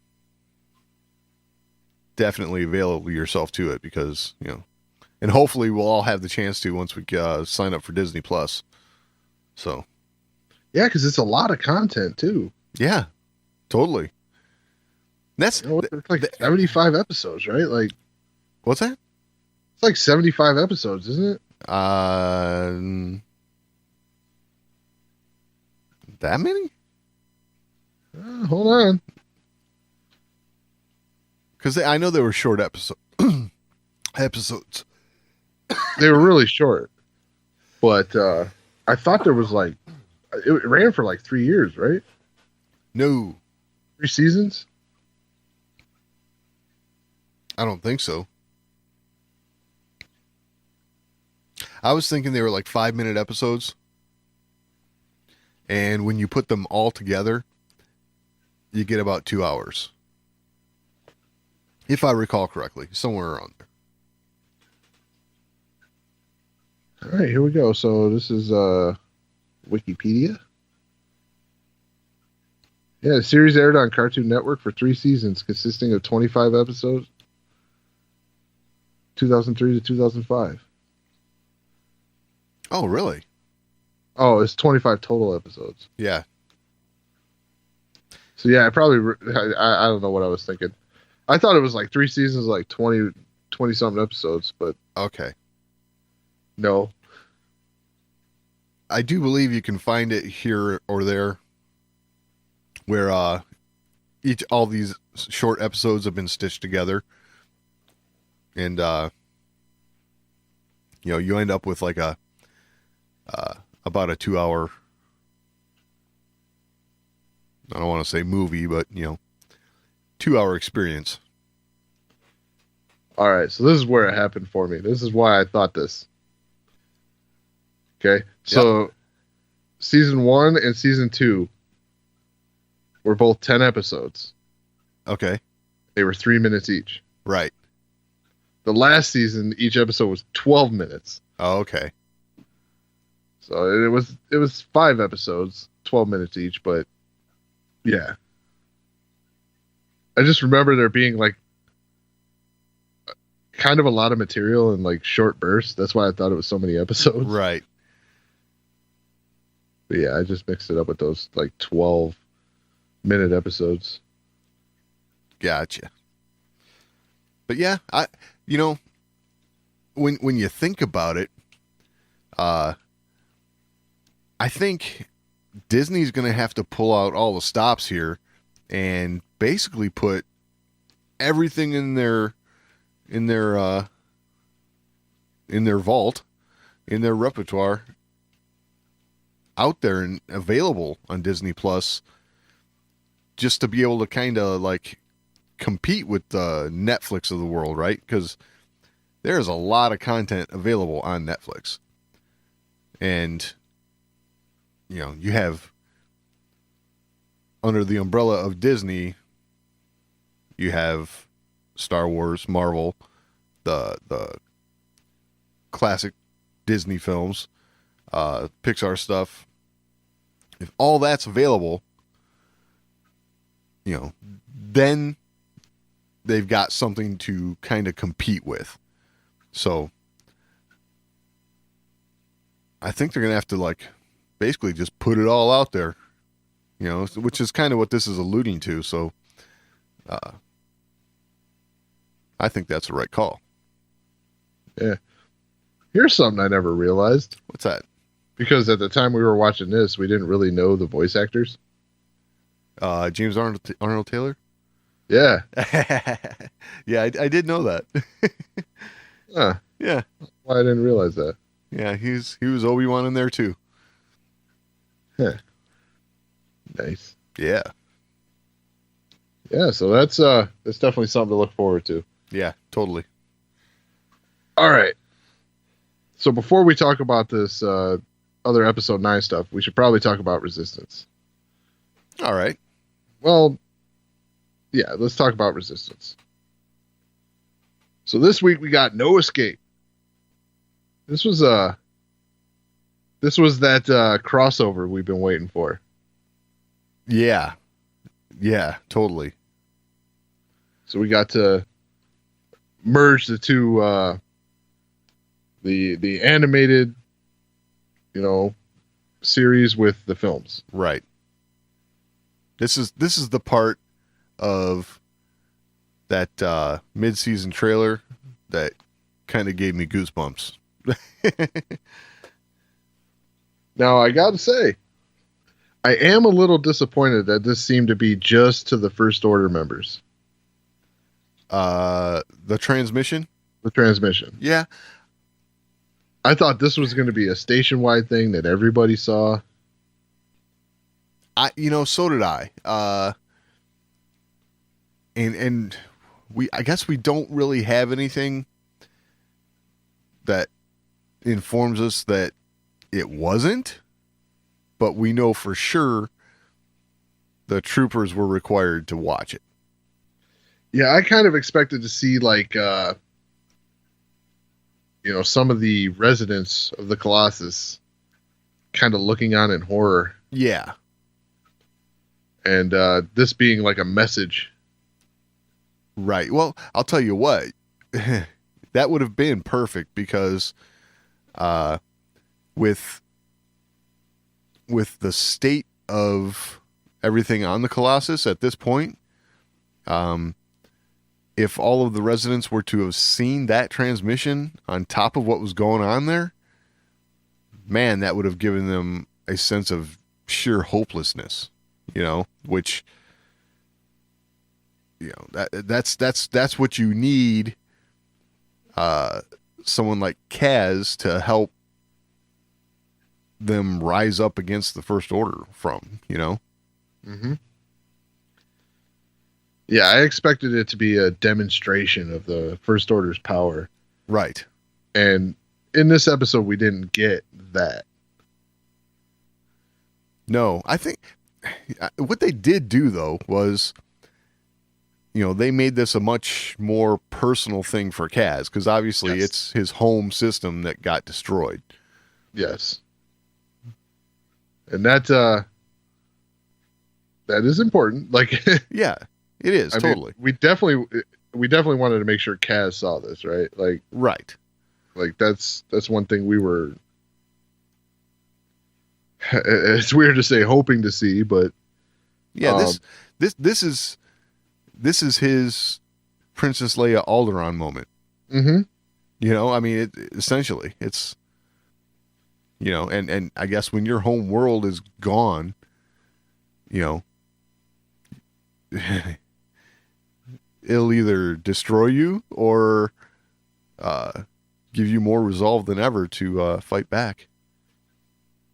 Definitely avail yourself to it because and hopefully we'll all have the chance to once we sign up for Disney Plus. So Yeah, because it's a lot of content too. yeah, totally. That's It's like 75 episodes, right? Like, what's that? it's like 75 episodes, isn't it? That many? Hold on. Because I know they were short episodes. They were really short, but I thought there was like it ran for like 3 years, right? No, 3 seasons. I don't think so. I was thinking they were like 5-minute episodes. And when you put them all together, you get about 2 hours. If I recall correctly, somewhere around there. All right, here we go. So this is Wikipedia. Yeah, the series aired on Cartoon Network for 3 seasons, consisting of 25 episodes, 2003 to 2005. Oh, really? Oh, it's 25 total episodes. Yeah. So yeah, I don't know what I was thinking. I thought it was like 3 seasons, like 20 something episodes, but Okay. no. I do believe you can find it here or there where all these short episodes have been stitched together. And you end up with like about a 2 hour, I don't want to say movie, but 2 hour experience. All right, so this is where it happened for me. This is why I thought this. Okay, so season 1 and season 2 were both 10 episodes. Okay. They were 3 minutes each. Right. The last season, each episode was 12 minutes. Oh, okay. So it was 5 episodes, 12 minutes each, but yeah. I just remember there being like kind of a lot of material in like short bursts. That's why I thought it was so many episodes. Right. But yeah, I just mixed it up with those like 12-minute episodes. Gotcha. But yeah, when you think about it, I think Disney's going to have to pull out all the stops here and basically put everything in their in their vault, in their repertoire out there and available on Disney Plus, just to be able to kind of like compete with the Netflix of the world, right? Because there's a lot of content available on Netflix. And, you know, you have under the umbrella of Disney, you have Star Wars, Marvel, the classic Disney films, Pixar stuff. If all that's available, you know, then they've got something to kind of compete with. So I think they're going to have to like basically just put it all out there, you know, which is kind of what this is alluding to. So I think that's the right call. Yeah. Here's something I never realized. What's that? Because at the time we were watching this, we didn't really know the voice actors. James Arnold Taylor? Yeah. Yeah, I did know that. Huh. Yeah. Well, I didn't realize that. Yeah, he was Obi-Wan in there too. Huh. Nice. Yeah. Yeah, so that's definitely something to look forward to. Yeah, totally. All right. So before we talk about this other episode 9 stuff, we should probably talk about Resistance. All right. Well, yeah, let's talk about Resistance. So this week we got No Escape. This was that crossover we've been waiting for. Yeah. Yeah, totally. So we got to merge the two the animated, you know, series with the films. Right. This is the part of that mid-season trailer that kind of gave me goosebumps. Now, I got to say, I am a little disappointed that this seemed to be just to the First Order members. The transmission? The transmission. Yeah. I thought this was going to be a station-wide thing that everybody saw. So did I. And I guess we don't really have anything that informs us that it wasn't, but we know for sure the troopers were required to watch it. Yeah, I kind of expected to see like some of the residents of the Colossus kind of looking on in horror. Yeah. And this being like a message. Right. Well, I'll tell you what, that would have been perfect because with the state of everything on the Colossus at this point, if all of the residents were to have seen that transmission on top of what was going on there, man, that would have given them a sense of sheer hopelessness, which, that's what you need someone like Kaz to help them rise up against the First Order from, Mm-hmm. Yeah, I expected it to be a demonstration of the First Order's power. Right. And in this episode, we didn't get that. No, I think what they did do, though, was, they made this a much more personal thing for Kaz, because obviously It's his home system that got destroyed. Yes. And that is important. Like, yeah, it is. I totally. mean, we definitely wanted to make sure Kaz saw this, right? Like, right. Like that's one thing we were. It's weird to say hoping to see, but yeah, this is his Princess Leia Alderaan moment. Mm-hmm. I mean, essentially, it's. And I guess when your home world is gone, you know, it'll either destroy you or uh, give you more resolve than ever to fight back.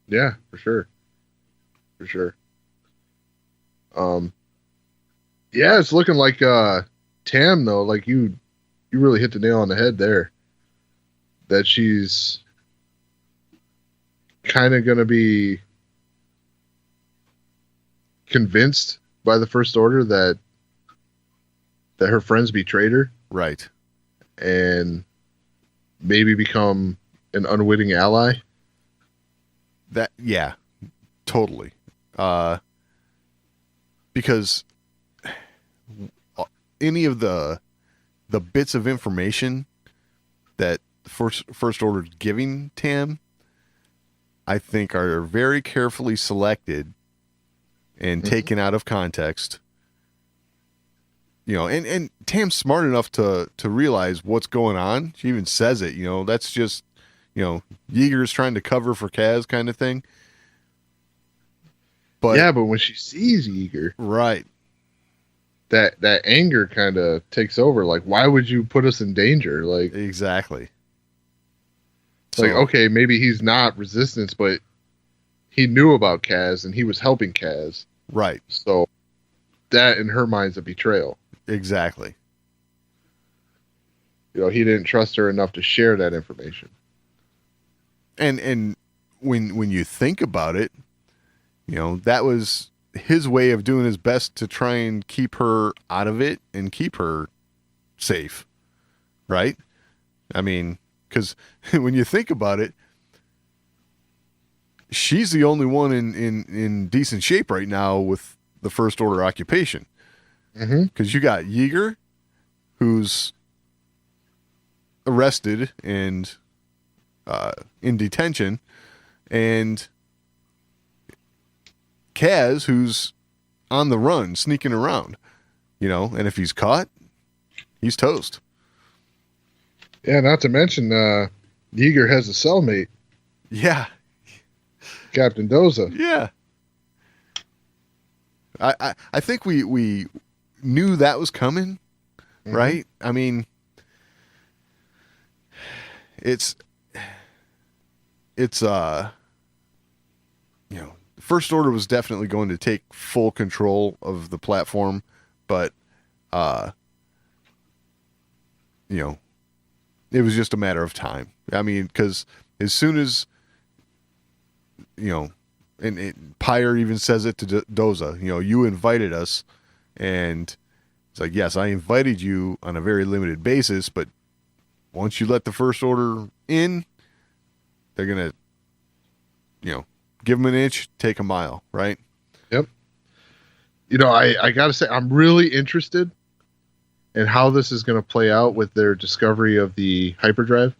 Yeah, for sure. For sure. Um, yeah, it's looking like Tam though, like you really hit the nail on the head there. That she's kind of going to be convinced by the First Order that her friends betrayed her Right. and maybe become an unwitting ally. Yeah, totally. Because any of the bits of information that the first order is giving Tam, I think are very carefully selected and taken out of context. And Tam's smart enough to realize what's going on. She even says it, that's just, Yeager's trying to cover for Kaz kind of thing. But yeah, but when she sees Yeager, right, that anger kind of takes over. Like, why would you put us in danger? Like, exactly. It's like, okay, maybe he's not resistance, but he knew about Kaz and he was helping Kaz. Right. So that in her mind's a betrayal. Exactly. He didn't trust her enough to share that information. And when you think about it, that was his way of doing his best to try and keep her out of it and keep her safe. Right? I mean, because when you think about it, she's the only one in decent shape right now with the First Order occupation. Because you got Yeager, who's arrested and in detention, and Kaz, who's on the run, sneaking around. And if he's caught, he's toast. Yeah, not to mention Yeager has a cellmate. Yeah. Captain Doza. Yeah. I think we knew that was coming, right? I mean, it's First Order was definitely going to take full control of the platform, but it was just a matter of time. I mean, because as soon as and Pyre even says it to Doza, you invited us, and it's like, yes, I invited you on a very limited basis, but once you let the First Order in, they're gonna, give them an inch, take a mile, right? Yep. I gotta say, I'm really interested in how this is going to play out with their discovery of the hyperdrive.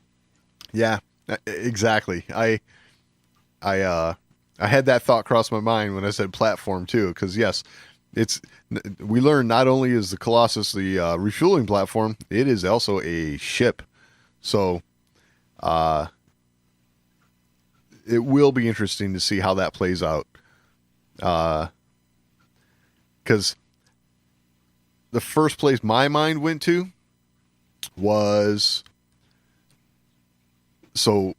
Yeah, exactly. I had that thought cross my mind when I said platform too, because yes, we learned not only is the Colossus the refueling platform, it is also a ship. So, it will be interesting to see how that plays out. Because the first place my mind went to was, so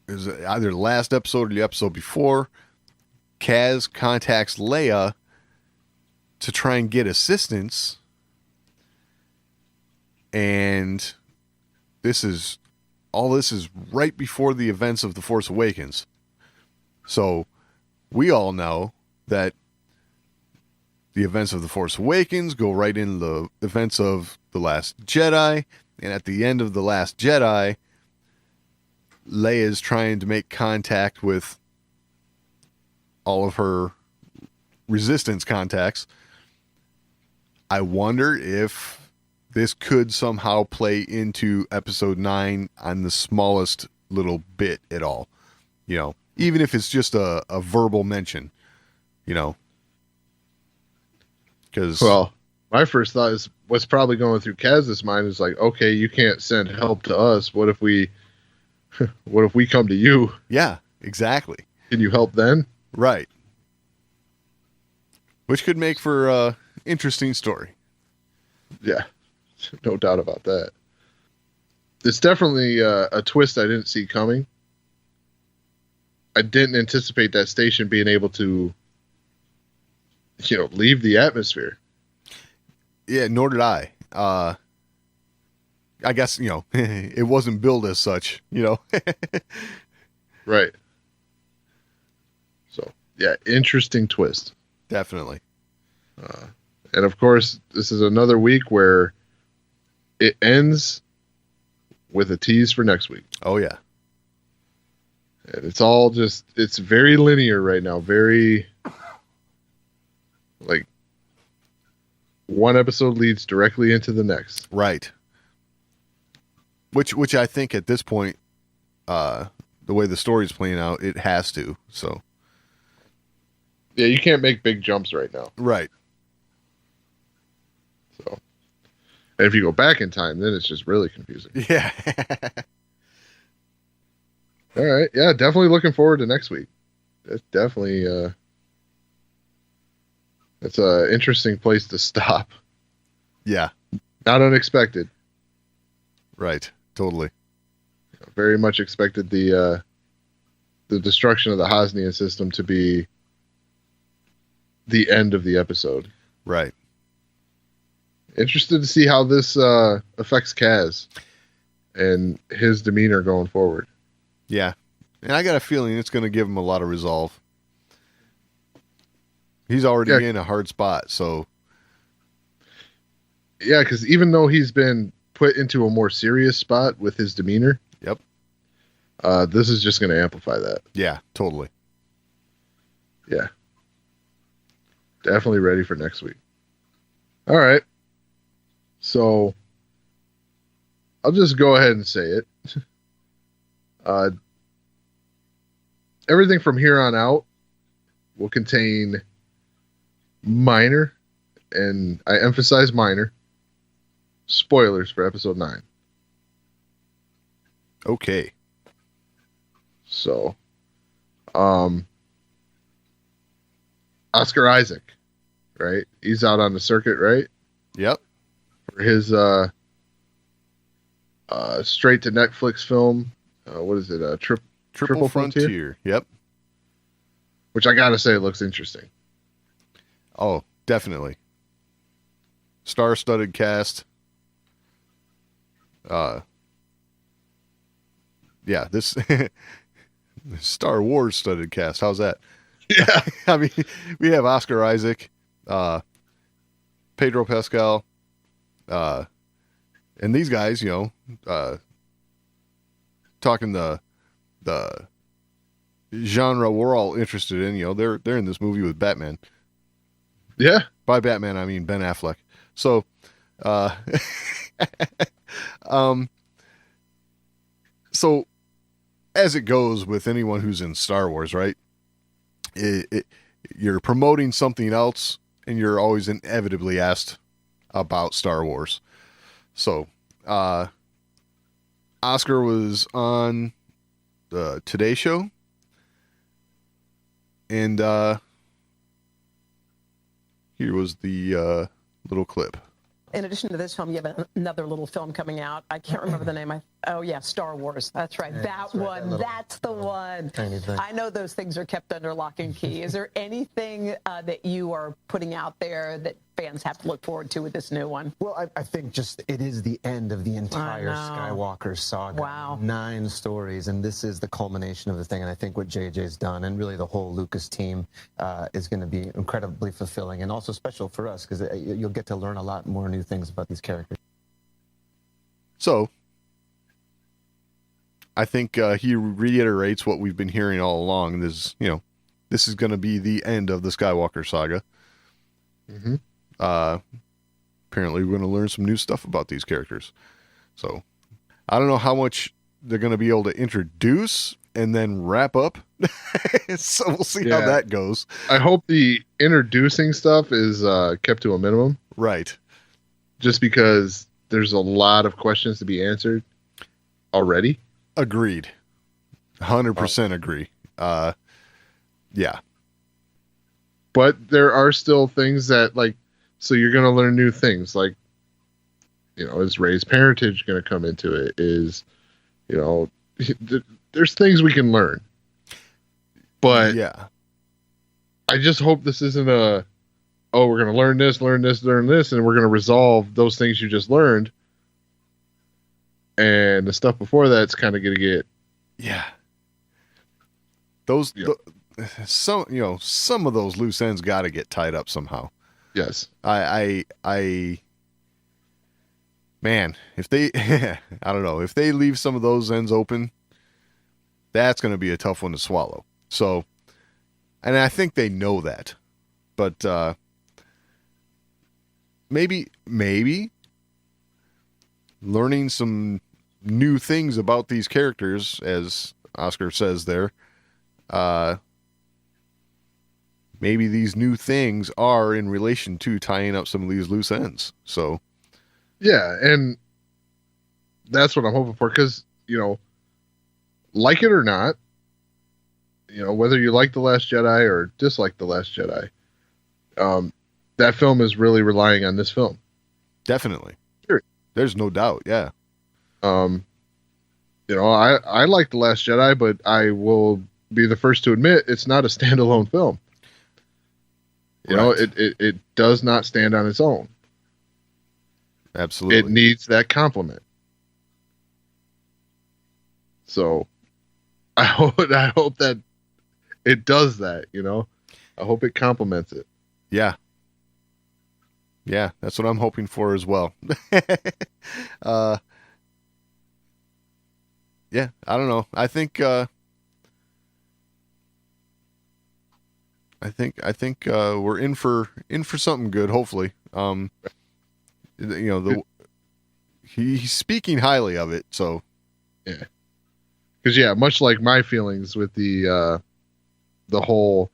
it was either the last episode or the episode before, Kaz contacts Leia to try and get assistance, and this is right before the events of The Force Awakens. So we all know that the events of The Force Awakens go right into the events of The Last Jedi, and at the end of The Last Jedi, Leia is trying to make contact with all of her resistance contacts. I wonder if this could somehow play into episode 9 on the smallest little bit at all. Even if it's just a verbal mention, because, well, my first thought is what's probably going through Kaz's mind is like, okay, you can't send help to us. What if we come to you? Yeah, exactly. Can you help then? Right. Which could make for interesting story. Yeah, no doubt about that. It's definitely a twist I didn't see coming. I didn't anticipate that station being able to, leave the atmosphere. Yeah, nor did I. I guess, it wasn't billed as such, Right. So, yeah, interesting twist. Definitely. And of course, this is another week where it ends with a tease for next week. Oh, yeah. And it's all it's very linear right now. Very, like, one episode leads directly into the next. Right. Which I think at this point, the way the story's playing out, it has to. So. Yeah, you can't make big jumps right now. Right. So, and if you go back in time, then it's just really confusing. Yeah. All right. Yeah, definitely looking forward to next week. It's definitely it's an interesting place to stop. Yeah. Not unexpected. Right. Totally. Very much expected the destruction of the Hosnian system to be the end of the episode. Right. Interested to see how this affects Kaz and his demeanor going forward. Yeah. And I got a feeling it's going to give him a lot of resolve. He's already in a hard spot, so. Yeah, because even though he's been put into a more serious spot with his demeanor. Yep. This is just going to amplify that. Yeah, totally. Yeah. Definitely ready for next week. All right. So I'll just go ahead and say it. Everything from here on out will contain minor, and I emphasize minor, spoilers for episode 9. Okay. So, Oscar Isaac, right? He's out on the circuit, right? Yep. For his straight to Netflix film. What is it? Triple Frontier? Yep. Which I gotta say looks interesting. Oh, definitely. Star-studded cast. Yeah, this Star Wars studded cast. How's that? Yeah. I mean, we have Oscar Isaac, Pedro Pascal, and these guys, talking the genre we're all interested in. They're in this movie with Batman. Yeah. By Batman, I mean Ben Affleck. So, so as it goes with anyone who's in Star Wars, right? You're promoting something else, and you're always inevitably asked about Star Wars. So, Oscar was on the Today Show, and here was the little clip. In addition to this film, you have another little film coming out. I can't remember the name. Star Wars. That's right. That's one. That's the one. I know those things are kept under lock and key. Is there anything that you are putting out there that fans have to look forward to with this new one? Well, I think just it is the end of the entire Skywalker saga. Wow. 9 stories, and this is the culmination of the thing. And I think what JJ's done, and really the whole Lucas team, is going to be incredibly fulfilling and also special for us because you'll get to learn a lot more new things about these characters. So, I think he reiterates what we've been hearing all along. This is going to be the end of the Skywalker saga. Mm-hmm. Apparently, we're going to learn some new stuff about these characters. So, I don't know how much they're going to be able to introduce and then wrap up. So, we'll see how that goes. I hope the introducing stuff is kept to a minimum. Right. Just because there's a lot of questions to be answered already. Agreed. 100% agree. Yeah. But there are still things that, like, so you're going to learn new things. Like, is Rey's parentage going to come into it? Is, there's things we can learn. But yeah, I just hope this isn't we're going to learn this, and we're going to resolve those things you just learned. And the stuff before that's kind of going to get. Yeah. Some of those loose ends got to get tied up somehow. Yes. Man, if they, I don't know, if they leave some of those ends open, that's going to be a tough one to swallow. So, and I think they know that, but maybe learning some new things about these characters, as Oscar says there, maybe these new things are in relation to tying up some of these loose ends. So, yeah, and that's what I'm hoping for, because, like it or not, whether you like The Last Jedi or dislike The Last Jedi, that film is really relying on this film. Definitely. Sure. There's no doubt, yeah. I like The Last Jedi, but I will be the first to admit it's not a standalone film. It does not stand on its own. Absolutely. It needs that complement. So I hope that it does that, I hope it complements it. Yeah. Yeah, that's what I'm hoping for as well. Yeah, I don't know. I think we're in for something good, hopefully. He's speaking highly of it, so yeah. Because much like my feelings with the whole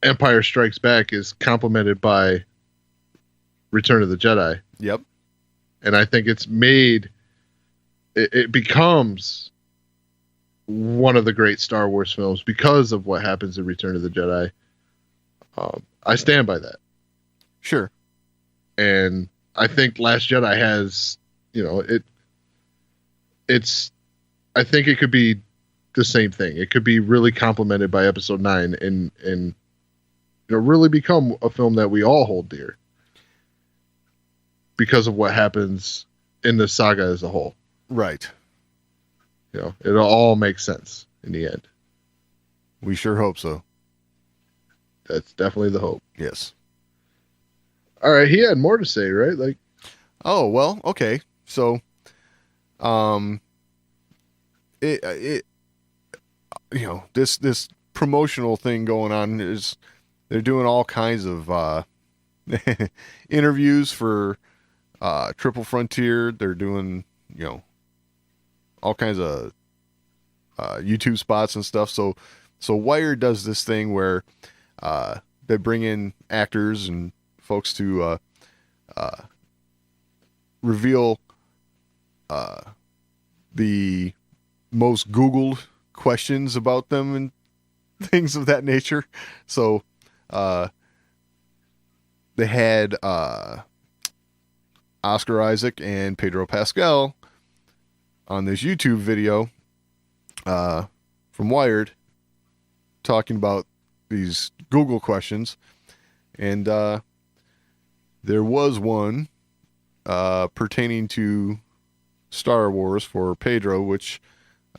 Empire Strikes Back is complemented by Return of the Jedi. Yep. And I think it's made it becomes one of the great Star Wars films because of what happens in Return of the Jedi. I stand by that. Sure. And I think Last Jedi has, it's I think it could be the same thing. It could be really complemented by Episode 9 and really become a film that we all hold dear because of what happens in the saga as a whole. Right. It'll all make sense in the end. We sure hope so. That's definitely the hope. Yes. All right, he had more to say, right? Like, oh, well, okay. So, this promotional thing going on is they're doing all kinds of interviews for Triple Frontier. They're doing, all kinds of YouTube spots and stuff. So Wired does this thing where they bring in actors and folks to reveal the most Googled questions about them and things of that nature. So they had Oscar Isaac and Pedro Pascal on this YouTube video from Wired talking about these Google questions. And there was one pertaining to Star Wars for Pedro, which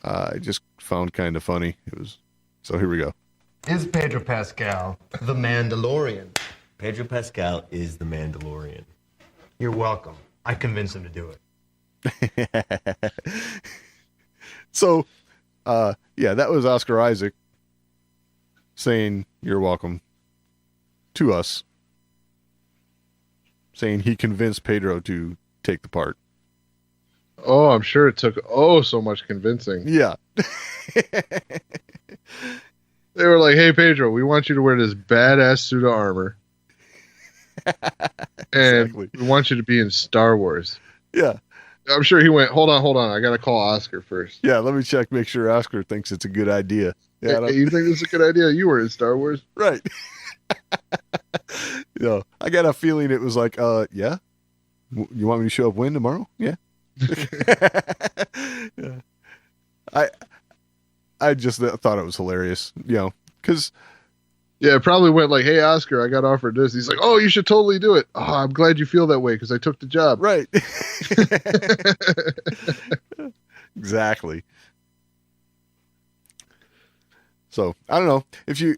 I just found kind of funny. So here we go. Is Pedro Pascal the Mandalorian? Pedro Pascal is the Mandalorian. You're welcome. I convinced him to do it. So, that was Oscar Isaac saying you're welcome to us, saying he convinced Pedro to take the part. Oh, I'm sure it took so much convincing. Yeah. They were like, hey, Pedro, we want you to wear this badass suit of armor. And Exactly. we want you to be in Star Wars. Yeah. I'm sure he went, hold on. I got to call Oscar first. Yeah, let me check, make sure Oscar thinks it's a good idea. Yeah, Hey, you think this is a good idea? You were in Star Wars. right. I got a feeling it was like, yeah. You want me to show up when tomorrow? Yeah. Yeah. I just thought it was hilarious, because Yeah, it probably went like, hey, Oscar, I got offered this. He's like, oh, you should totally do it. Oh, I'm glad you feel that way because I took the job. right. Exactly. So I don't know if you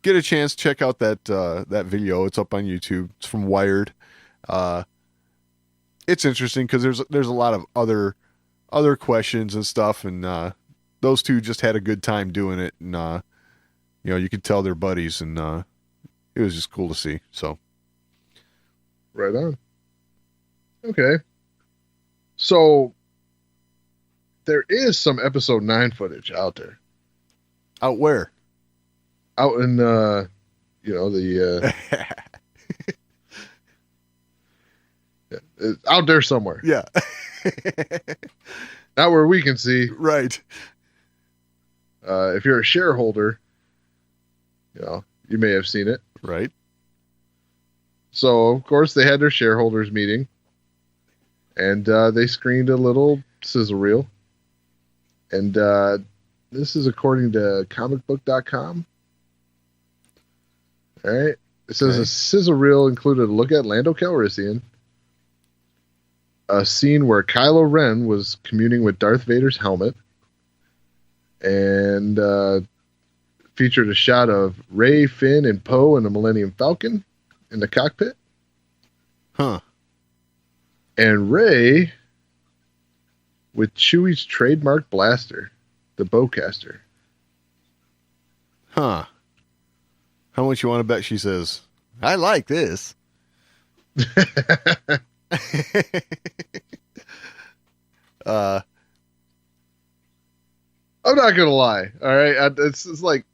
get a chance, check out that video. It's up on YouTube. It's from Wired. It's interesting because there's a lot of other questions and stuff, and those two just had a good time doing it, and you could tell they're buddies, and it was just cool to see. So Right on. Okay. So there is some episode 9 footage out there. out where? Out in the it's out there somewhere. Yeah. Not where we can see. Right. If you're a shareholder, you may have seen it. Right. So of course they had their shareholders meeting, and they screened a little sizzle reel. And this is according to comicbook.com. All right. It says Okay. a sizzle reel included a look at Lando Calrissian, a scene where Kylo Ren was communing with Darth Vader's helmet, and featured a shot of Rey, Finn, and Poe in the Millennium Falcon in the cockpit. Huh. And Rey with Chewie's trademark blaster, the bowcaster. Huh. How much you want to bet she says, I like this? I'm not gonna lie. All right, it's like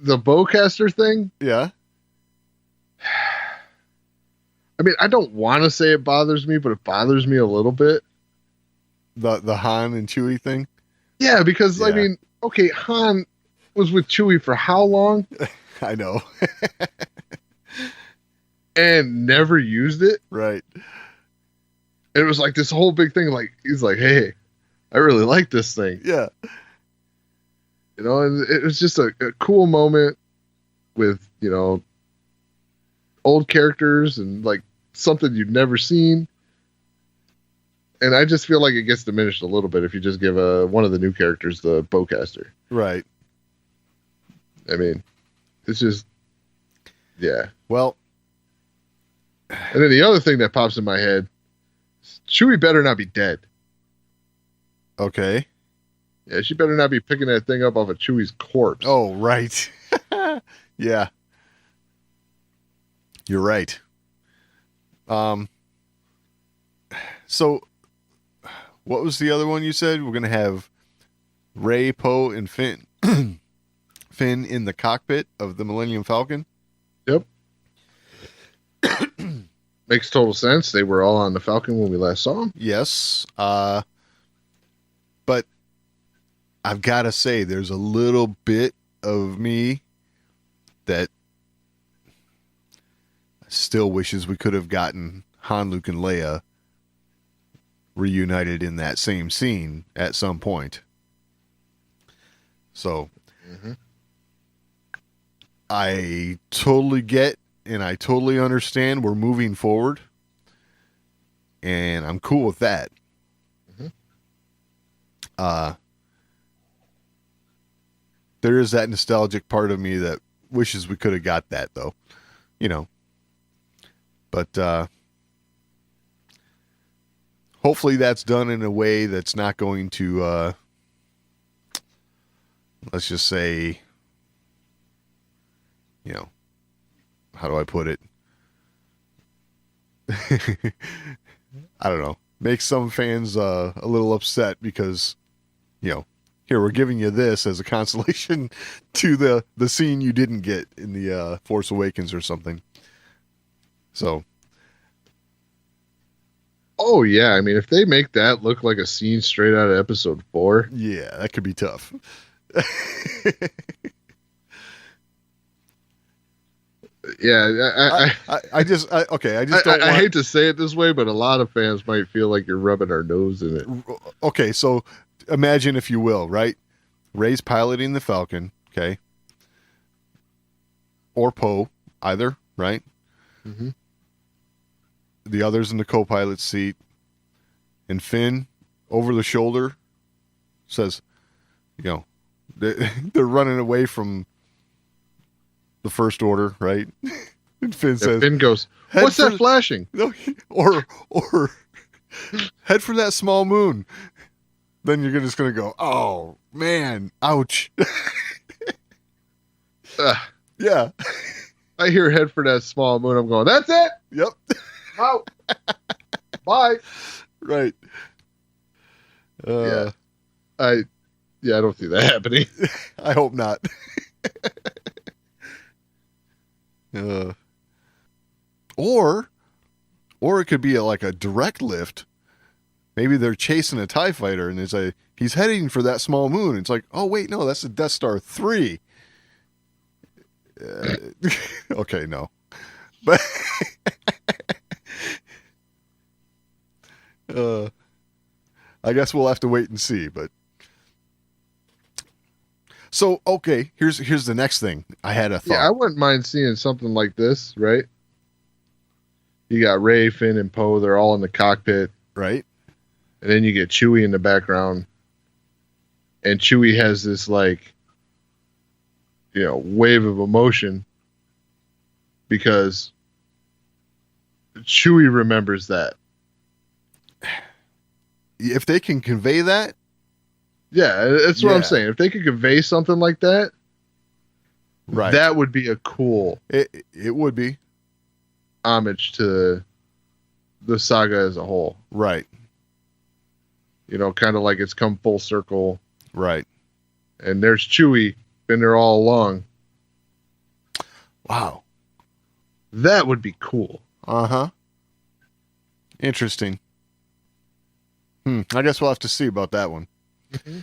the bowcaster thing. Yeah. I mean, I don't want to say it bothers me, but it bothers me a little bit. The Han and Chewie thing. Yeah, because I Yeah. mean, okay, Han was with Chewie for how long I know. and never used it. Right. And it was like this whole big thing. Like he's like, "Hey, I really like this thing," Yeah. and it was just a cool moment with old characters and like something you've never seen. And I just feel like it gets diminished a little bit if you just give one of the new characters the bowcaster. Right. I mean, it's just, yeah. Well, And then the other thing that pops in my head, Chewie better not be dead. okay. Yeah, she better not be picking that thing up off of Chewie's corpse. Oh, right. Yeah. You're right. So what was the other one you said? We're going to have Rey, Poe, and Finn in the cockpit of the Millennium Falcon. Yep. Makes total sense. They were all on the Falcon when we last saw them. Yes. But I've got to say, there's a little bit of me that still wishes we could have gotten Han, Luke, and Leia reunited in that same scene at some point. So I totally get and I totally understand we're moving forward, and I'm cool with that. There is that nostalgic part of me that wishes we could have got that, though, but hopefully that's done in a way that's not going to let's just say, how do I put it? I don't know. Make some fans a little upset because, here we're giving you this as a consolation to the scene you didn't get in the Force Awakens or something. So Oh yeah, I mean, if they make that look like a scene straight out of episode 4, Yeah, that could be tough. yeah, I just don't I want. hate to say it this way, but a lot of fans might feel like you're rubbing our nose in it. Okay, so imagine, if you will, right? Ray's piloting the Falcon, okay, or Poe, either, right? Mm-hmm. The others in the co-pilot seat, and Finn over the shoulder says, they're running away from the First Order, right? And Finn says, Finn goes, "Head "What's that for- flashing?" No, or head for that small moon." Then you're just gonna go, "Oh man, ouch." Yeah. I hear head for that small moon. I'm going, "That's it. Yep. Out. Bye." Right. Yeah. I don't see that happening. I hope not. Or it could be like a direct lift. Maybe they're chasing a TIE fighter and he's heading for that small moon. It's like, oh wait, no, that's the Death Star 3. Okay, no. But I guess we'll have to wait and see, but so okay, here's the next thing. I had a thought. Yeah, I wouldn't mind seeing something like this, right? You got Rey, Finn, and Poe. They're all in the cockpit, right? And then you get Chewie in the background, and Chewie has this wave of emotion because Chewie remembers that. If they can convey that, yeah, that's what I'm saying. If they could convey something like that, right, that would be a cool. It would be homage to the saga as a whole, right? Kind of like it's come full circle, right? And there's Chewie, been there all along. Wow, that would be cool. Interesting. I guess we'll have to see about that one. Mm-hmm.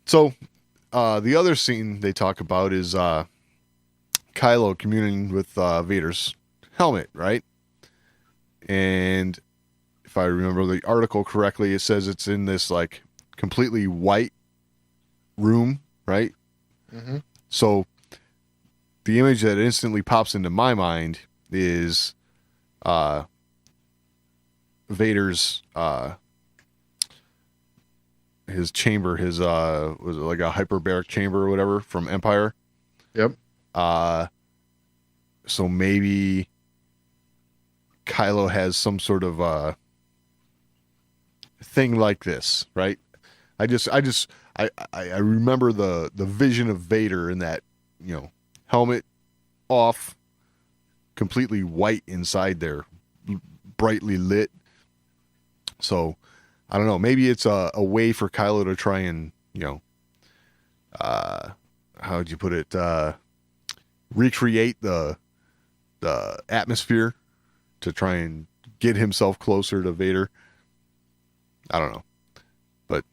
So, the other scene they talk about is Kylo communing with Vader's helmet, right? And if I remember the article correctly, it says it's in this like completely white room, right? Mm-hmm. So the image that instantly pops into my mind is Vader's his chamber, his was it like a hyperbaric chamber or whatever from Empire? Yep. So maybe Kylo has some sort of thing like this, right? I remember the vision of Vader in that, helmet off, completely white inside there, brightly lit. So I don't know. Maybe it's a way for Kylo to try and, how would you put it? Recreate the atmosphere to try and get himself closer to Vader. I don't know, but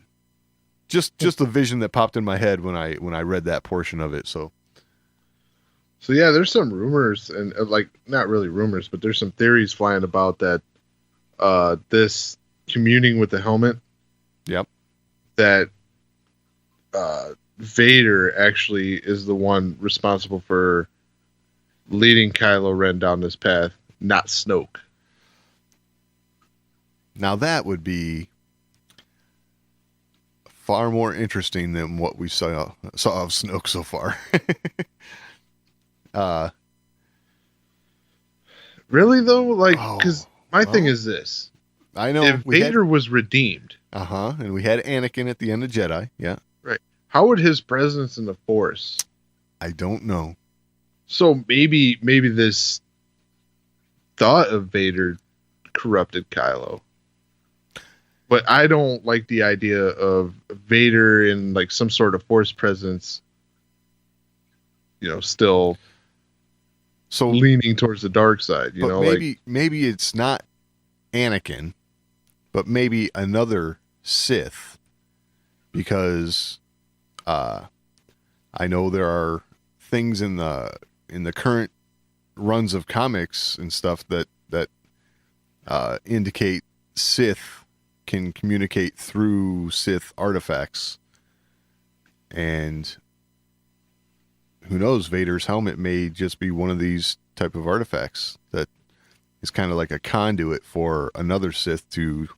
just the vision that popped in my head when I read that portion of it. So yeah, there's some rumors and not really rumors, but there's some theories flying about that. This communing with the helmet. Yep. That Vader actually is the one responsible for leading Kylo Ren down this path, not Snoke. Now that would be far more interesting than what we saw of Snoke so far. Really though, because my thing is this: I know if Vader was redeemed, and we had Anakin at the end of Jedi, yeah, right? How would his presence in the Force? I don't know. So maybe this thought of Vader corrupted Kylo. But I don't like the idea of Vader in like some sort of Force presence, still so leaning towards the dark side. Maybe it's not Anakin, but maybe another Sith, because I know there are things in the current runs of comics and stuff that indicate Sith can communicate through Sith artifacts, and who knows, Vader's helmet may just be one of these type of artifacts that is kind of like a conduit for another Sith to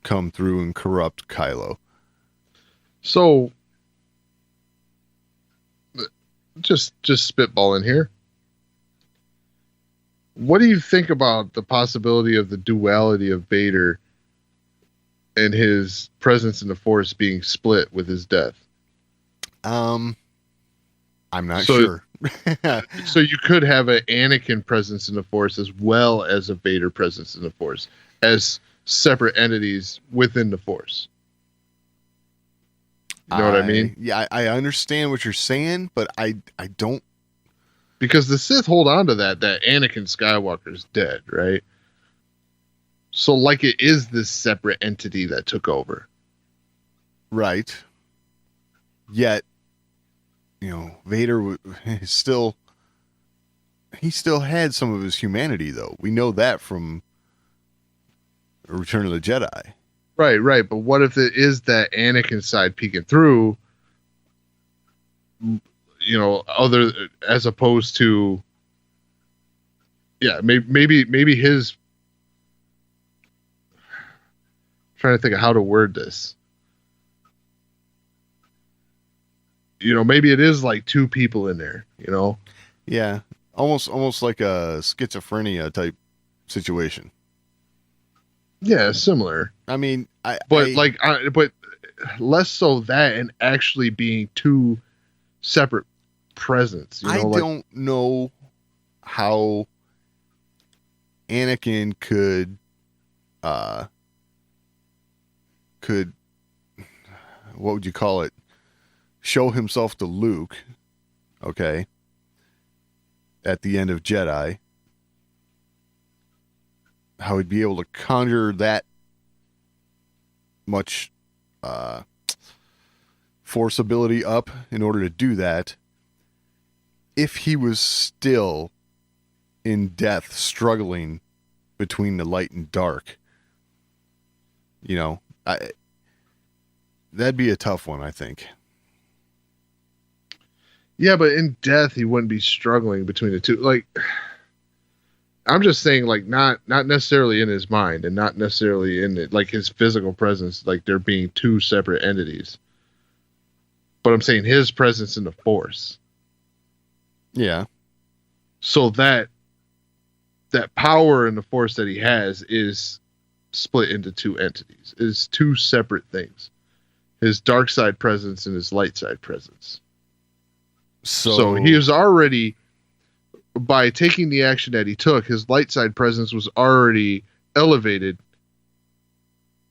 come through and corrupt Kylo. So, just spitballing here. What do you think about the possibility of the duality of Vader and his presence in the Force being split with his death? I'm not sure. So you could have an Anakin presence in the Force as well as a Vader presence in the Force as separate entities within the Force. You know what I mean? Yeah, I understand what you're saying, but I don't. Because the Sith hold on to that Anakin Skywalker is dead, right? So like it is this separate entity that took over. Right. Yet, Vader still had some of his humanity, though. We know that from Return of the Jedi. Right. But what if it is that Anakin side peeking through, other as opposed to, maybe his. I'm trying to think of how to word this. Maybe it is like two people in there. Yeah, almost like a schizophrenia type situation. Yeah, similar. I mean, but less so that, and actually being two separate presence. I don't know how Anakin could what would you call it? Show himself to Luke, okay, at the end of Jedi. How he'd be able to conjure that much force ability up in order to do that if he was still in death, struggling between the light and dark. That'd be a tough one, I think. Yeah, but in death he wouldn't be struggling between the two. Like, I'm just saying, like, not necessarily in his mind, and not necessarily in it, like his physical presence, like there being two separate entities. But I'm saying his presence in the Force. Yeah. So that power in the Force that he has is split into two entities. Is two separate things. His dark side presence and his light side presence. So he was already, by taking the action that he took, his light side presence was already elevated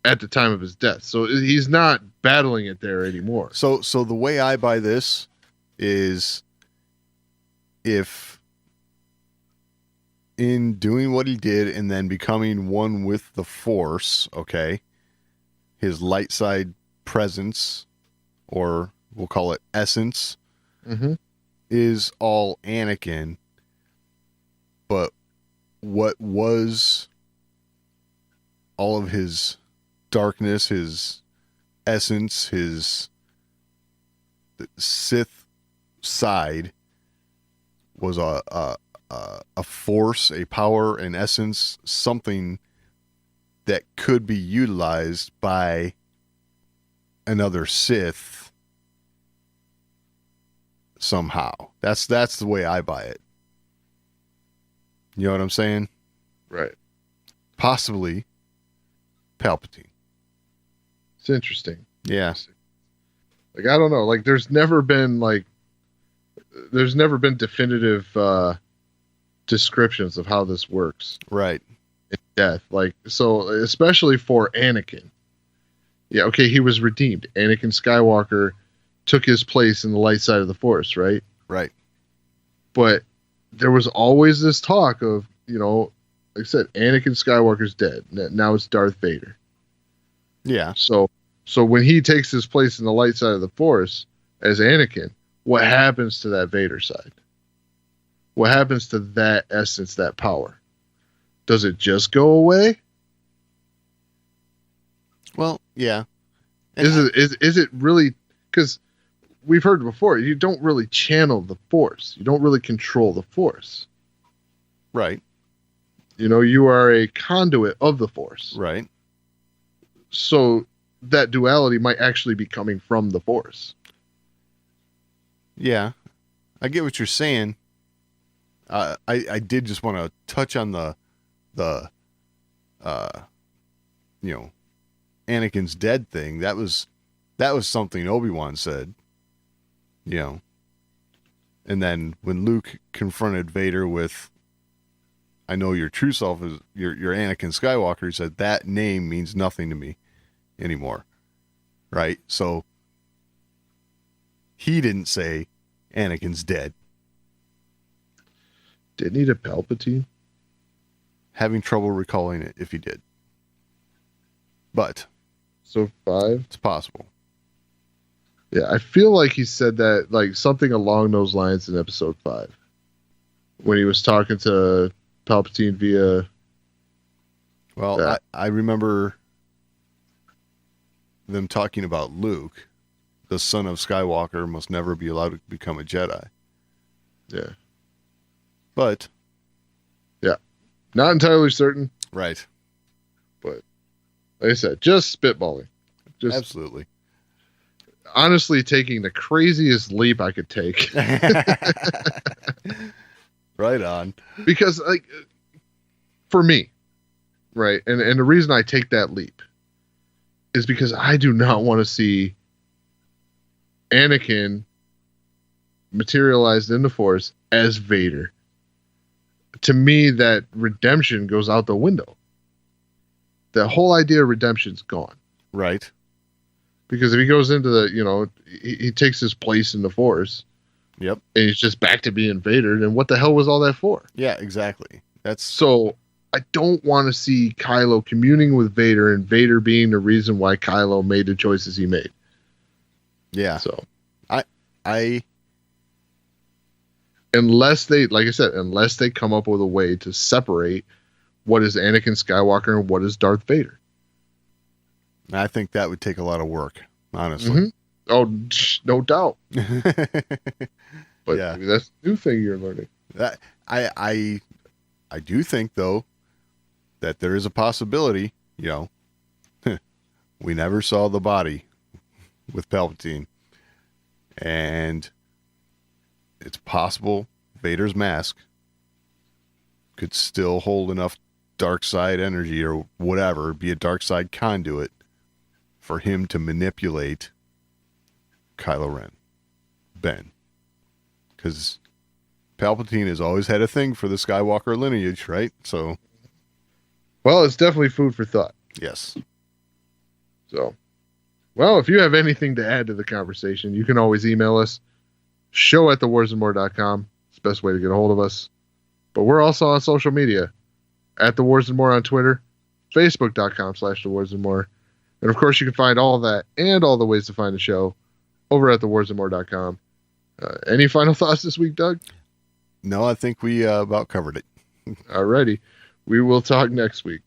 at the time of his death. So he's not battling it there anymore. So the way I buy this is, if in doing what he did and then becoming one with the Force, okay, his light side presence, or we'll call it essence, is all Anakin, but what was all of his darkness, his essence, his Sith side was a force, a power, an essence, something that could be utilized by another Sith somehow. That's the way I buy it. You know what I'm saying? Right. Possibly Palpatine. It's interesting. Yeah. Like, I don't know. Like, there's never been definitive descriptions of how this works. Right. In death. Like, so especially for Anakin. Yeah, okay, he was redeemed. Anakin Skywalker took his place in the light side of the Force, right? Right. But there was always this talk of like I said, Anakin Skywalker's dead. Now it's Darth Vader. Yeah. So when he takes his place in the light side of the Force as Anakin, what happens to that Vader side? What happens to that essence, that power? Does it just go away? Well, yeah. And Is it really? Because we've heard before, you don't really channel the Force. You don't really control the Force. right. You are a conduit of the Force. Right. So that duality might actually be coming from the Force. Yeah. I get what you're saying. I did just want to touch on the Anakin's dead thing. That was something Obi-Wan said. And then when Luke confronted Vader with, "I know your true self is your Anakin Skywalker," he said, "That name means nothing to me anymore." Right? So he didn't say Anakin's dead. Didn't he to Palpatine? Having trouble recalling it if he did. But So 5. it's possible. Yeah, I feel like he said that, like something along those lines in episode 5. When he was talking to Palpatine via... Well, Yeah. I remember them talking about Luke, the son of Skywalker, must never be allowed to become a Jedi. Yeah. But, Not entirely certain, right. but like I said, just spitballing. Just Absolutely. honestly taking the craziest leap I could take. Right on. Because, like, for me, right, and the reason I take that leap is because I do not want to see Anakin materialized in the Force as Vader. To me, that redemption goes out the window. The whole idea of redemption's gone. Right. Because if he goes into the, he takes his place in the Force, Yep. and he's just back to being Vader, then what the hell was all that for? Yeah, exactly. That's So I don't want to see Kylo communing with Vader and Vader being the reason why Kylo made the choices he made. yeah. So I unless they come up with a way to separate what is Anakin Skywalker and what is Darth Vader. I think that would take a lot of work, honestly. Oh, no doubt. But Yeah. that's the new thing you're learning. That I do think though that there is a possibility, we never saw the body with Palpatine. And it's possible Vader's mask could still hold enough dark side energy or whatever, be a dark side conduit for him to manipulate Kylo Ren, Ben. Because Palpatine has always had a thing for the Skywalker lineage, right? So, Well, it's definitely food for thought. yes. So, well, if you have anything to add to the conversation, you can always email us, show@thewarsandmore.com. It's the best way to get a hold of us. But we're also on social media, @thewarsandmore on Twitter, facebook.com/thewarsandmore. And of course, you can find all of that and all the ways to find the show over at thewarsandmore.com. Any final thoughts this week, Doug? No, I think we about covered it. Alrighty. We will talk next week.